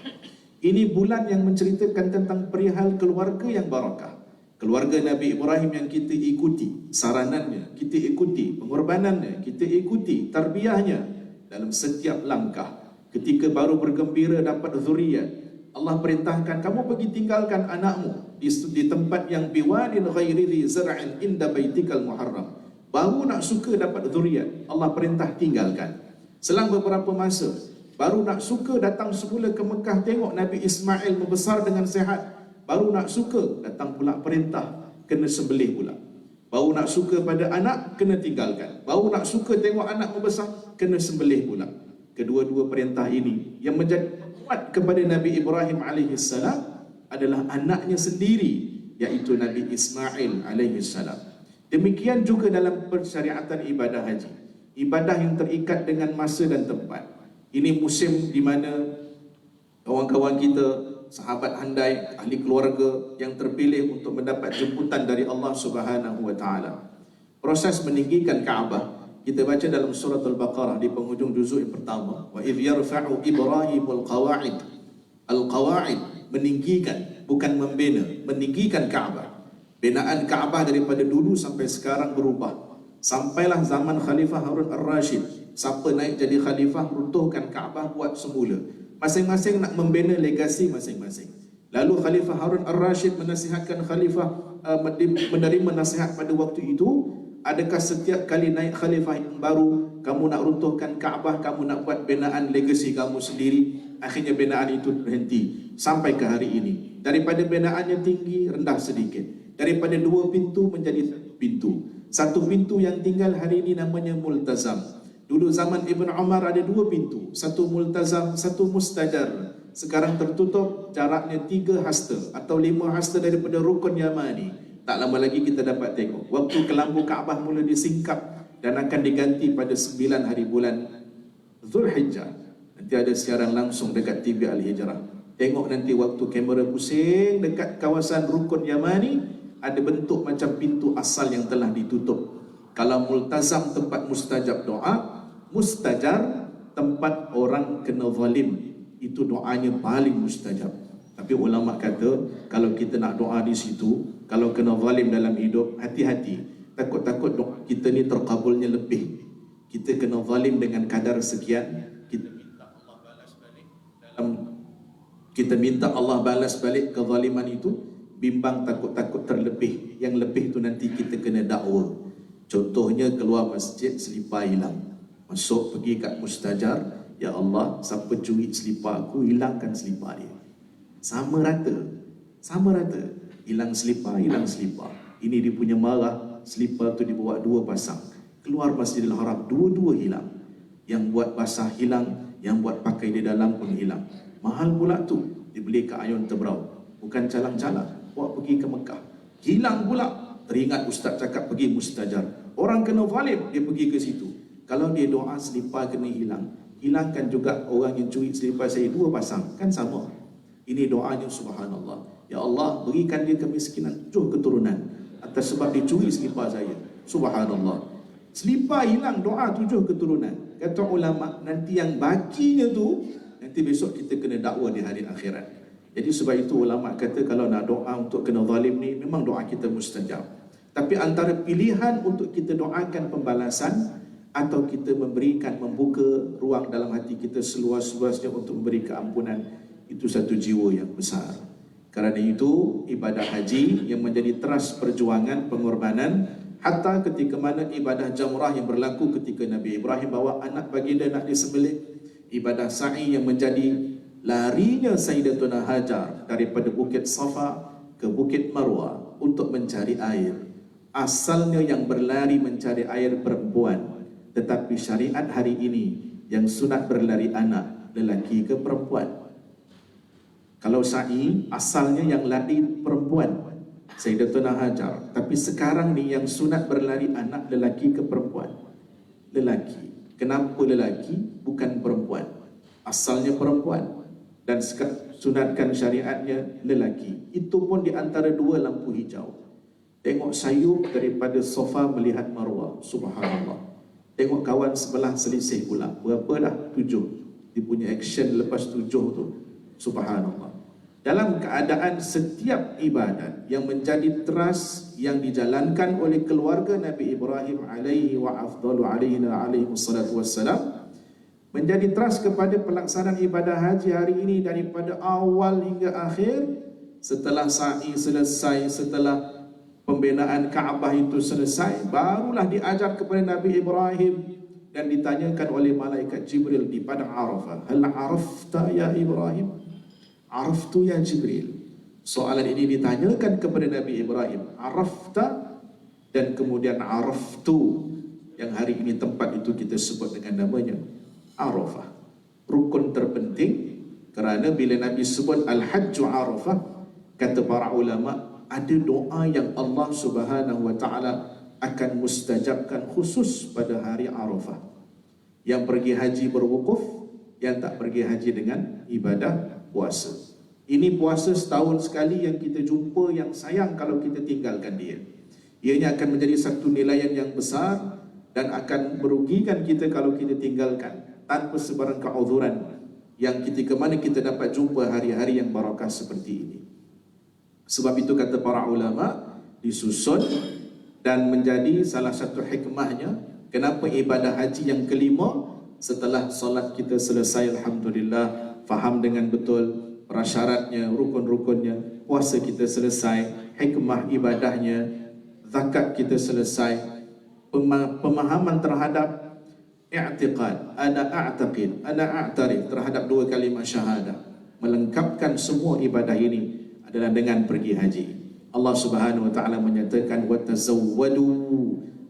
[SPEAKER 5] Ini bulan yang menceritakan tentang perihal keluarga yang barakah. Keluarga Nabi Ibrahim yang kita ikuti saranannya, kita ikuti pengorbanannya, kita ikuti tarbiyahnya dalam setiap langkah. Ketika baru bergembira dapat zuriat, Allah perintahkan kamu pergi tinggalkan anakmu di tempat yang biwadin ghairi dhi zar'in inda baitikal muharram. Baru nak suka dapat zuriat, Allah perintah tinggalkan. Selang beberapa masa, baru nak suka datang semula ke Mekah tengok Nabi Ismail membesar dengan sehat. Baru nak suka datang pula perintah kena sembelih pula. Baru nak suka pada anak kena tinggalkan. Baru nak suka tengok anak membesar kena sembelih pula. Kedua-dua perintah ini yang menjadi kuat kepada Nabi Ibrahim alaihi salam adalah anaknya sendiri, iaitu Nabi Ismail alaihi salam. Demikian juga dalam persyariatan ibadah haji. Ibadah yang terikat dengan masa dan tempat. Ini musim di mana kawan-kawan kita, sahabat handai, ahli keluarga yang terpilih untuk mendapat jemputan dari Allah Subhanahu wa taala. Proses meninggikan Kaabah kita baca dalam surah Al-Baqarah di penghujung juzuk yang pertama, wa idh yarfa'u Ibrahimul qawa'id. Al-qawa'id meninggikan, bukan membina, meninggikan Kaabah. Binaan Kaabah daripada dulu sampai sekarang berubah. Sampailah zaman Khalifah Harun Ar-Rashid, siapa naik jadi khalifah runtuhkan Kaabah, buat semula. Masing-masing nak membina legasi masing-masing. Lalu Khalifah Harun Ar-Rashid menasihatkan Khalifah menerima nasihat pada waktu itu, adakah setiap kali naik khalifah yang baru kamu nak runtuhkan Kaabah, kamu nak buat binaan legasi kamu sendiri? Akhirnya binaan itu berhenti sampai ke hari ini. Daripada binaan yang tinggi rendah sedikit, daripada 2 pintu menjadi 1 pintu. 1 pintu yang tinggal hari ini namanya multazam. Dulu zaman Ibn Umar ada 2 pintu, 1 multazam, 1 mustajar. Sekarang tertutup, jaraknya 3 hasta atau 5 hasta daripada rukun Yamani. Tak lama lagi kita dapat tengok waktu kelambu Kaabah mula disingkap dan akan diganti pada 9 hari bulan Zulhijjah. Nanti ada siaran langsung dekat TV Al-Hijrah. Tengok nanti waktu kamera pusing dekat kawasan rukun Yamani, ada bentuk macam pintu asal yang telah ditutup. Kalau multazam tempat mustajab doa, mustajar tempat orang kena zalim, itu doanya paling mustajab. Tapi ulama kata kalau kita nak doa di situ, kalau kena zalim dalam hidup, hati-hati. Takut-takut doa kita ni terkabulnya lebih. Kita kena zalim dengan kadar sekian, kita minta Allah balas balik kita minta Allah balas balik kezaliman itu, bimbang takut-takut terlebih. Yang lebih tu nanti kita kena dakwa. Contohnya keluar masjid selipar hilang, masuk pergi kat mustajar, ya Allah, siapa curi selipar aku, hilangkan selipar dia. Sama rata, sama rata. Hilang selipar, hilang selipar. Ini dia punya marah, selipar tu dibawa 2 pasang. Keluar Masjidil Haram, 2-2 hilang. Yang buat basah hilang, yang buat pakai di dalam pun hilang. Mahal pula tu, dibeli ke Ayun Tebrau. Bukan calang-calang, bawa pergi ke Mekah. Hilang pula. Teringat ustaz cakap pergi mustajar. Orang kena zalim, dia pergi ke situ. Kalau dia doa selipar kena hilang, hilangkan juga orang yang curi selipar saya 2 pasang. Kan sama. Ini doanya subhanallah. Ya Allah, berikan dia kemiskinan 7 keturunan atas sebab dia curi selipar saya. Subhanallah. Selipar hilang, doa 7 keturunan. Kata ulama, nanti yang bakinya tu, nanti besok kita kena dakwa di hari akhirat. Jadi sebab itu ulama kata kalau nak doa untuk kena zalim ni, memang doa kita mustajab. Tapi antara pilihan untuk kita doakan pembalasan atau kita memberikan, membuka ruang dalam hati kita seluas-luasnya untuk memberi keampunan, itu satu jiwa yang besar. Kerana itu ibadah haji yang menjadi teras perjuangan pengorbanan, hatta ketika mana ibadah jamrah yang berlaku ketika Nabi Ibrahim bawa anak baginda nak disembelih, ibadah sa'i yang menjadi larinya Sayyidatuna Hajar daripada Bukit Safa ke Bukit Marwah untuk mencari air. Asalnya yang berlari mencari air perempuan, tetapi syariat hari ini yang sunat berlari anak, lelaki ke perempuan. Kalau sa'i asalnya yang lari perempuan, Sayyidatuna Hajar. Tapi sekarang ni yang sunat berlari anak lelaki ke perempuan? Lelaki. Kenapa lelaki bukan perempuan? Asalnya perempuan dan sunatkan syariatnya lelaki. Itu pun di antara dua lampu hijau. Tengok sayup daripada sofa melihat Marwah. Subhanallah. Tengok kawan sebelah selisih pula. Berapa dah? 7. Dia punya action lepas 7 tu. Subhanallah. Dalam keadaan setiap ibadat yang menjadi trust yang dijalankan oleh keluarga Nabi Ibrahim alaihi wa afdalu alaihi wassalatu wassalam, menjadi trust kepada pelaksanaan ibadah haji hari ini daripada awal hingga akhir. Setelah sa'i selesai, setelah pembinaan Kaabah itu selesai, barulah diajar kepada Nabi Ibrahim dan ditanyakan oleh malaikat Jibril di padang Arafah, hal arafta ya Ibrahim? Araftu ya Jibril. Soalan ini ditanyakan kepada Nabi Ibrahim, arafta, dan kemudian araftu, yang hari ini tempat itu kita sebut dengan namanya Arafah. Rukun terpenting, kerana bila Nabi sebut Al-Hajju Arafah, kata para ulama, ada doa yang Allah Subhanahu wa ta'ala akan mustajabkan khusus pada hari Arafah. Yang pergi haji berwukuf, yang tak pergi haji dengan ibadah puasa. Ini puasa setahun sekali yang kita jumpa, yang sayang kalau kita tinggalkan dia. Ianya akan menjadi satu nilaian yang besar dan akan merugikan kita kalau kita tinggalkan tanpa sebarang keudhuran, yang ketika mana kita dapat jumpa hari-hari yang barakah seperti ini. Sebab itu kata para ulama, disusun dan menjadi salah satu hikmahnya kenapa ibadah haji yang kelima, setelah solat kita selesai alhamdulillah, faham dengan betul prasyaratnya, rukun-rukunnya, puasa kita selesai, hikmah ibadahnya, zakat kita selesai, pemahaman terhadap i'tiqad, ana a'taqid, ana a'tarif, terhadap dua kalimah syahadah, melengkapkan semua ibadah ini adalah dengan pergi haji. Allah Subhanahu wa ta'ala menyatakan, wa tazawwadu,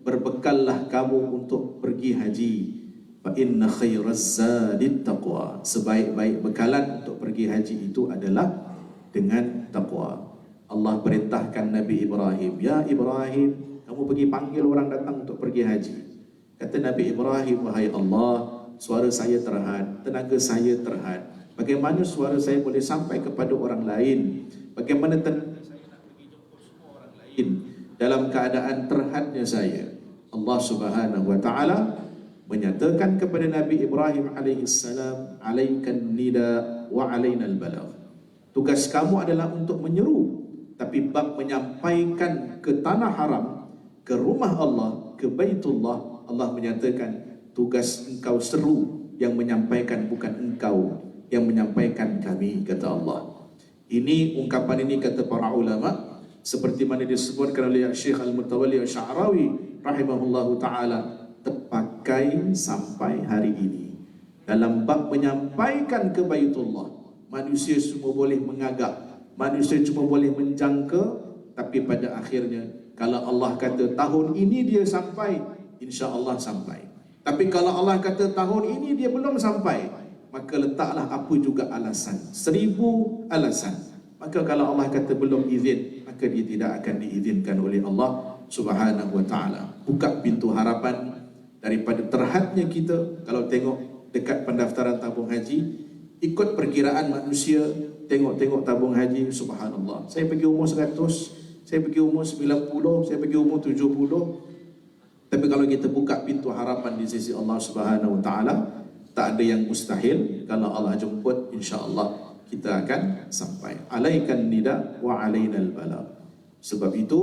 [SPEAKER 5] berbekallah kamu untuk pergi haji. Fa inna khairaz zadit taqwa, sebaik-baik bekalan untuk pergi haji itu adalah dengan taqwa. Allah perintahkan Nabi Ibrahim, ya Ibrahim, kamu pergi panggil orang datang untuk pergi haji. Kata Nabi Ibrahim, wahai Allah, suara saya terhad, tenaga saya terhad. Bagaimana suara saya boleh sampai kepada orang lain? Bagaimana tenaga saya nak pergi jumpa semua orang lain dalam keadaan terhadnya saya? Allah Subhanahu wa ta'ala menyatakan kepada Nabi Ibrahim alaihissalam, alaikan nida wa alainal balagh. Tugas kamu adalah untuk menyeru, tapi bab menyampaikan ke tanah haram, ke rumah Allah, ke Baitullah, Allah menyatakan tugas engkau seru, yang menyampaikan bukan engkau, yang menyampaikan kami, kata Allah. Ini ungkapan ini kata para ulama, seperti mana disebutkan oleh Syekh Al-Mutawalli Asy'arawi rahimahullahu ta'ala, terpakai sampai hari ini. Dalam bab menyampaikan ke Baitullah, manusia semua boleh mengagap, manusia cuma boleh menjangka, tapi pada akhirnya kalau Allah kata tahun ini dia sampai, insya-Allah sampai. Tapi kalau Allah kata tahun ini dia belum sampai, maka letaklah apa juga alasan, 1000 alasan. Maka kalau Allah kata belum izin, maka dia tidak akan diizinkan oleh Allah Subhanahu wa ta'ala. Buka pintu harapan daripada terhadnya kita. Kalau tengok dekat pendaftaran tabung haji, ikut perkiraan manusia, tengok-tengok tabung haji, subhanallah, saya pergi umur 100, saya pergi umur 90, saya pergi umur 70. Tapi kalau kita buka pintu harapan di sisi Allah Subhanahu wa ta'ala, tak ada yang mustahil. Kalau Allah jemput, insya-Allah kita akan sampai. Alaikan nida wa alainal balagh. Sebab itu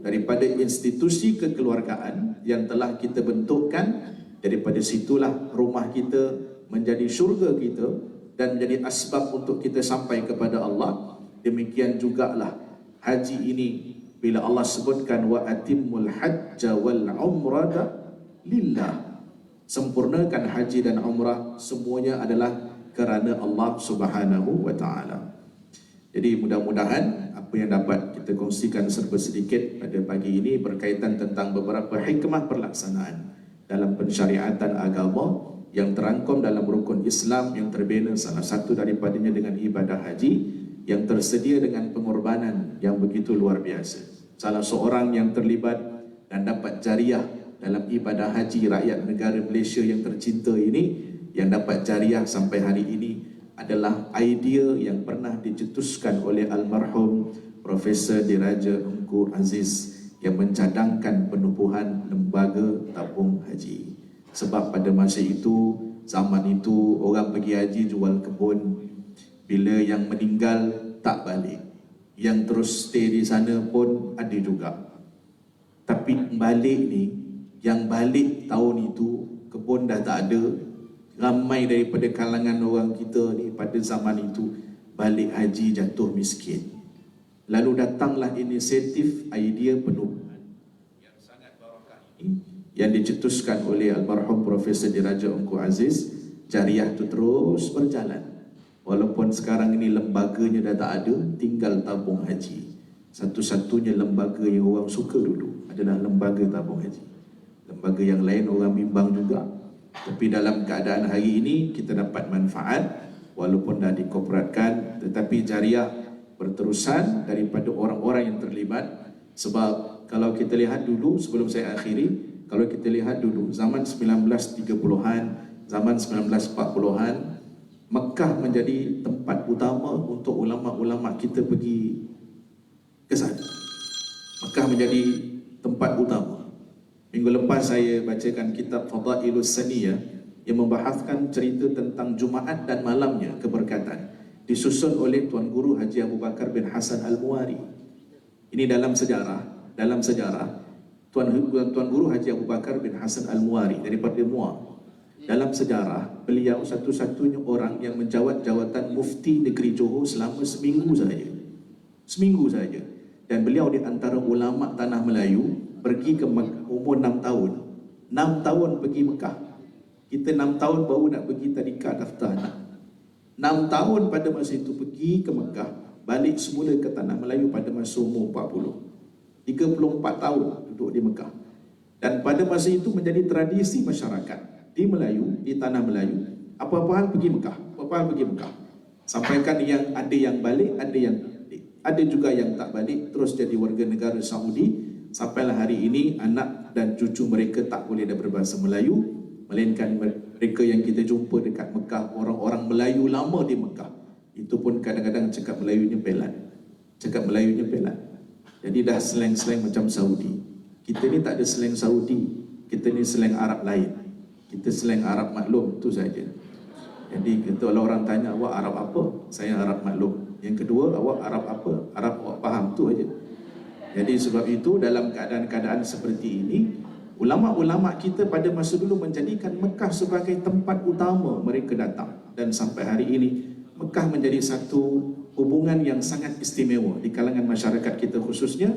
[SPEAKER 5] daripada institusi kekeluargaan yang telah kita bentukkan, daripada situlah rumah kita menjadi syurga kita dan menjadi asbab untuk kita sampai kepada Allah. Demikian jugalah haji ini, bila Allah sebutkan wa atimmul hajja wal umrata lillah, sempurnakan haji dan umrah, semuanya adalah kerana Allah Subhanahu wa ta'ala. Jadi mudah-mudahan apa yang dapat kita kongsikan serba sedikit pada pagi ini berkaitan tentang beberapa hikmah pelaksanaan dalam pensyariatan agama yang terangkum dalam rukun Islam yang terbina, salah satu daripadanya dengan ibadah haji yang tersedia dengan pengorbanan yang begitu luar biasa. salah seorang yang terlibat dan dapat jariah dalam ibadah haji rakyat negara Malaysia yang tercinta ini, yang dapat jariah sampai hari ini adalah idea yang pernah dicetuskan oleh almarhum Profesor Diraja Engku Aziz yang mencadangkan penubuhan lembaga tabung haji. Sebab pada masa itu, zaman itu orang pergi haji jual kebun, bila yang meninggal tak balik, yang terus stay di sana pun ada juga. Tapi balik ni, yang balik tahun itu kebun dah tak ada. Ramai daripada kalangan orang kita ni pada zaman itu balik haji jatuh miskin. Lalu datanglah inisiatif idea penubuhan yang sangat barakah ini yang dicetuskan oleh almarhum Profesor Diraja Engku Aziz. Jariah tu terus berjalan. Walaupun sekarang ini lembaganya dah tak ada, tinggal tabung haji. Satu-satunya lembaga yang orang suka dulu adalah lembaga tabung haji. Lembaga yang lain orang bimbang juga. Tapi dalam keadaan hari ini kita dapat manfaat walaupun dah dikoperatkan, tetapi jariah berterusan daripada orang-orang yang terlibat. Sebab kalau kita lihat dulu, sebelum saya akhiri, kalau kita lihat dulu zaman 1930-an, zaman 1940-an, Mekah menjadi tempat utama untuk ulama-ulama kita pergi ke sana. Mekah menjadi tempat utama. Minggu lepas saya bacakan kitab Fadailus Saniyah yang membahaskan cerita tentang Jumaat dan malamnya keberkatan, disusun oleh Tuan Guru Haji Abu Bakar bin Hasan Al-Muari. Ini dalam sejarah Tuan Guru Haji Abu Bakar bin Hasan Al-Muari daripada Muar. Dalam sejarah, beliau satu-satunya orang yang menjawat jawatan mufti negeri Johor selama seminggu saja. Seminggu saja. Dan beliau di antara ulama tanah Melayu, pergi ke umur 6 tahun. 6 tahun pergi Mekah. Kita 6 tahun baru nak pergi tadika daftar anak. 6 tahun pada masa itu pergi ke Mekah, balik semula ke tanah Melayu pada masa umur 40. 34 tahun duduk di Mekah. Dan pada masa itu menjadi tradisi masyarakat di Melayu, di tanah Melayu, apa-apa hal pergi Mekah, apa-apa hal pergi Mekah. Sampaikan yang ada yang balik, ada yang ada juga yang tak balik, terus jadi warga negara Saudi. Sampailah hari ini anak dan cucu mereka tak boleh dah berbahasa Melayu, melainkan mereka yang kita jumpa dekat Mekah, orang-orang Melayu lama di Mekah, itu pun kadang-kadang cakap Melayunya pelan. Cakap Melayunya pelan. Jadi dah slang-slang macam Saudi. Kita ni tak ada slang Saudi, kita ni slang Arab lain. Kita slang Arab maklum, tu saja. Jadi kalau orang tanya, awak Arab apa? Saya Arab maklum. Yang kedua, awak Arab apa? Arab awak faham, tu aja. Jadi sebab itu dalam keadaan-keadaan seperti ini, ulama-ulama kita pada masa dulu menjadikan Mekah sebagai tempat utama mereka datang. Dan sampai hari ini Mekah menjadi satu hubungan yang sangat istimewa di kalangan masyarakat kita khususnya,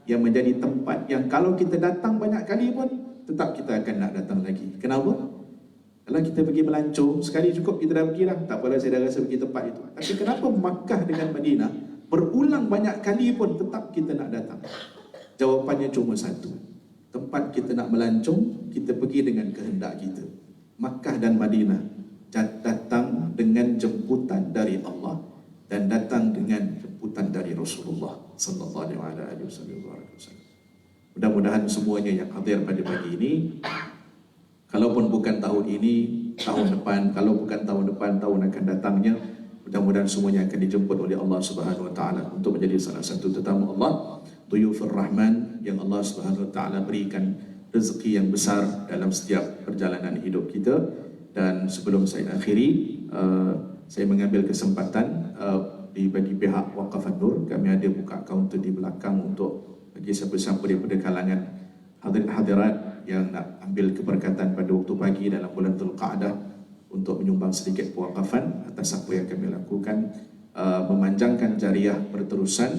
[SPEAKER 5] yang menjadi tempat yang kalau kita datang banyak kali pun tetap kita akan nak datang lagi. Kenapa? Kalau kita pergi melancong, sekali cukup kita dah pergi dah, tak apalah saya dah rasa pergi tempat itu. Tapi kenapa Makkah dengan Madinah berulang banyak kali pun tetap kita nak datang? Jawapannya cuma satu. Tempat kita nak melancong, kita pergi dengan kehendak kita. Makkah dan Madinah datang dengan jemputan dari Allah dan datang dengan jemputan dari Rasulullah sallallahu alaihi wasallam. Mudah-mudahan semuanya yang hadir pada pagi ini, kalaupun bukan tahun ini, tahun depan, kalau bukan tahun depan, tahun akan datangnya, mudah-mudahan semuanya akan dijemput oleh Allah Subhanahu wa taala untuk menjadi salah satu tetamu Allah, Duyufur Rahman, yang Allah Subhanahu wa taala berikan rezeki yang besar dalam setiap perjalanan hidup kita. Dan sebelum saya akhiri, saya mengambil kesempatan bagi pihak Waqaf An-Nur, kami ada buka kaunter di belakang untuk bagi siapa-siapa daripada kalangan hadirat yang nak ambil keberkatan pada waktu pagi dalam bulan Dzulqa'dah untuk menyumbang sedikit pewakafan atas apa yang kami lakukan, memanjangkan jariah berterusan,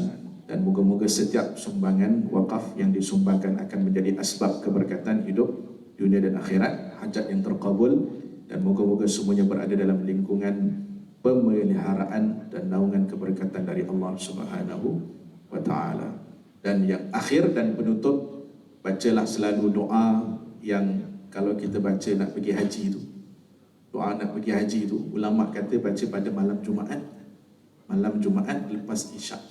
[SPEAKER 5] dan moga-moga setiap sumbangan wakaf yang disumbangkan akan menjadi asbab keberkatan hidup dunia dan akhirat, hajat yang terkabul, dan moga-moga semuanya berada dalam lingkungan pemeliharaan dan naungan keberkatan dari Allah Subhanahu wa taala. Dan yang akhir dan penutup, bacalah selalu doa yang kalau kita baca nak pergi haji itu. Doa nak pergi haji itu, ulama kata baca pada malam Jumaat. Malam Jumaat lepas Isyak.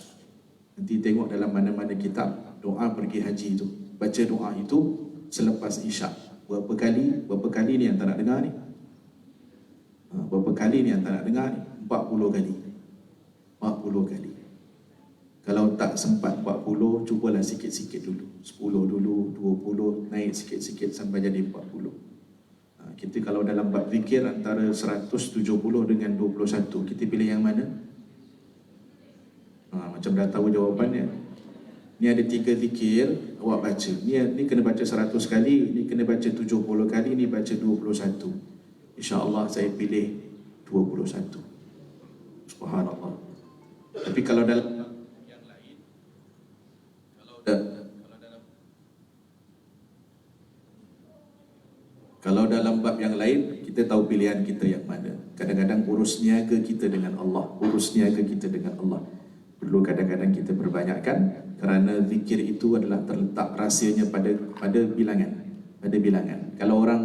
[SPEAKER 5] Nanti tengok dalam mana-mana kitab doa pergi haji itu. Baca doa itu selepas isyak. Berapa kali ni yang tak nak dengar ni? Berapa kali ni yang tak nak dengar ni? 40 kali. 40 kali. Kalau tak sempat 40, cubalah sikit-sikit dulu. 10 dulu, 20, naik sikit-sikit sampai jadi 40. Kita kalau dalam bab zikir antara 170 dengan 21, kita pilih yang mana? Macam dah tahu jawapannya. Ni ada 3 zikir awak baca. Ni kena baca 100 kali, ni kena baca 70 kali, ni baca 21. InsyaAllah saya pilih 21. Subhanallah. Tapi kalau dalam yang lain, kalau dalam bab yang lain, kita tahu pilihan kita yang mana. Kadang-kadang urus niaga kita dengan Allah, urus niaga kita dengan Allah. Perlu kadang-kadang kita perbanyakkan, kerana zikir itu adalah terletak rahsianya pada bilangan, pada bilangan. Kalau orang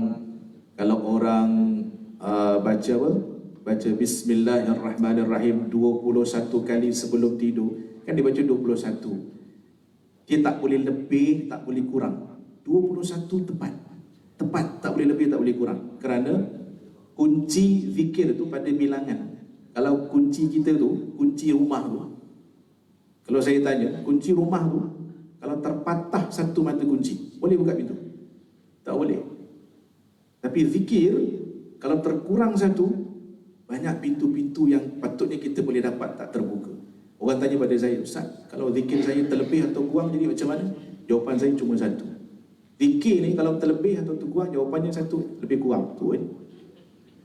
[SPEAKER 5] baca apa? Baca Bismillahirrahmanirrahim 21 kali sebelum tidur, kan dia baca 21. Dia tak boleh lebih, tak boleh kurang. 21 tepat. Tepat, tak boleh lebih, tak boleh kurang. Kerana kunci zikir itu pada bilangan. Kalau kunci kita tu, kunci rumah tu, kalau saya tanya, kunci rumah tu, kalau terpatah satu mata kunci, boleh buka pintu? Tak boleh. Tapi zikir, kalau terkurang satu, banyak pintu-pintu yang patutnya kita boleh dapat tak terbuka. Orang tanya pada saya, Ustaz, kalau zikir saya terlebih atau kurang jadi macam mana? Jawapan saya cuma satu. Zikir ni kalau terlebih atau terkurang, jawapannya satu, lebih kurang. Tu kan?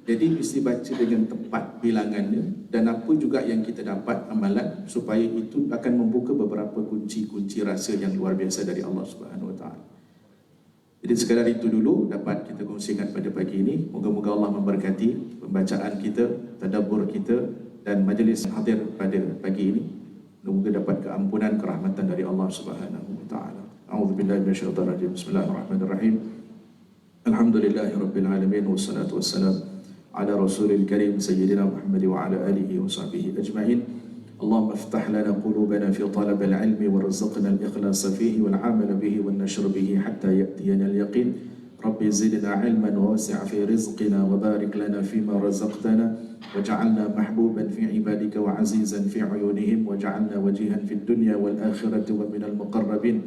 [SPEAKER 5] Jadi mesti baca dengan tepat bilangannya, dan apa juga yang kita dapat amalan, supaya itu akan membuka beberapa kunci-kunci rahsia yang luar biasa dari Allah Subhanahu Wa Taala. Jadi sekadar itu dulu dapat kita kongsikan pada pagi ini. Moga-moga Allah memberkati pembacaan kita, tadabbur kita, dan majlis hadir pada pagi ini. Moga dapat keampunan, kerahmatan dari Allah Subhanahu Wa Taala. A'udzubillahi minasyaitonir rajim. Bismillahirrahmanirrahim. Alhamdulillahirabbil alamin, wassalatu wassalam ala rasulil karim sayyidina Muhammad wa ala alihi wa sahbihi ajma'in. Allahumma iftah lana qulubana fi talab al-ilm warzuqna al-ikhlas fihi wal 'amal bihi wan nashr bihi hatta ya'tiyana al-yaqin. Rabbi zidna 'ilman wasi' fi rizqina wa barik lana fima razaqtana waj'alna mahbuban fi 'ibadika wa 'azizan fi 'uyunihim waj'alna wajihan fi ad-dunya wal akhirati wa min al-muqarrabin.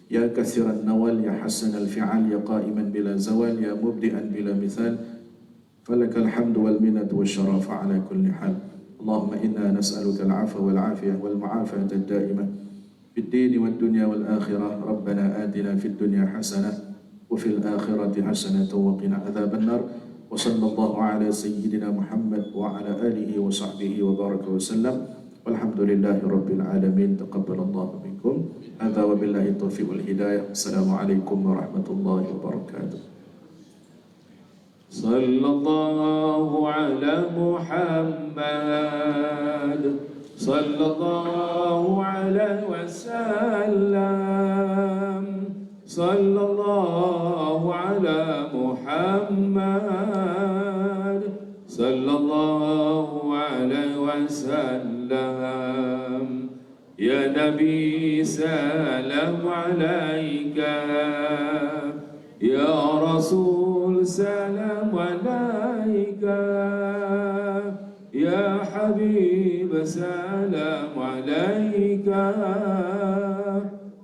[SPEAKER 5] Ya kathiran nawal, ya hasan al-fi'al, ya qa'iman bila zawal, ya mubdi'an bila mithal, falakal hamdu wal minatu wal syarafa ala kulli hal. Allahumma inna nas'aluka al-'afwa wal 'afiyah wal mu'afata ad-da'imah fid din wad dunya wal akhirah. Rabbana atina fid dunya hasanah wa fil akhirati hasanah wa qina adzaban nar. Wa sallallahu ala sayyidina Muhammad wa ala alihi wa sahbihi wa baraka wa sallam. Walhamdulillahi rabbil alamin. Taqabbalallahu minkum. Hadza wa billahi taufiq wal hidayah. Assalamualaikum warahmatullahi wabarakatuh.
[SPEAKER 4] Sallallahu ala Muhammad, sallallahu alaihi wasallam, sallallahu ala Muhammad, sallallahu alaihi wasallam. Ya Nabi salam alaika, ya Rasul salam alaika, ya Habib salam alaika,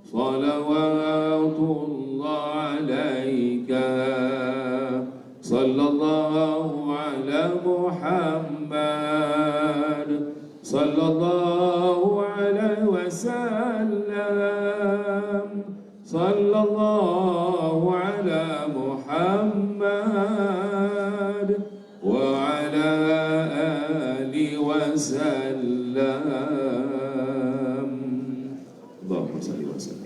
[SPEAKER 4] salawatullah alaika, sallallahu ala Muhammad, sallallahu alaihi wasallam, sallallahu ala Muhammad wa ala ali wasallam. Allahumma salli wa sallam.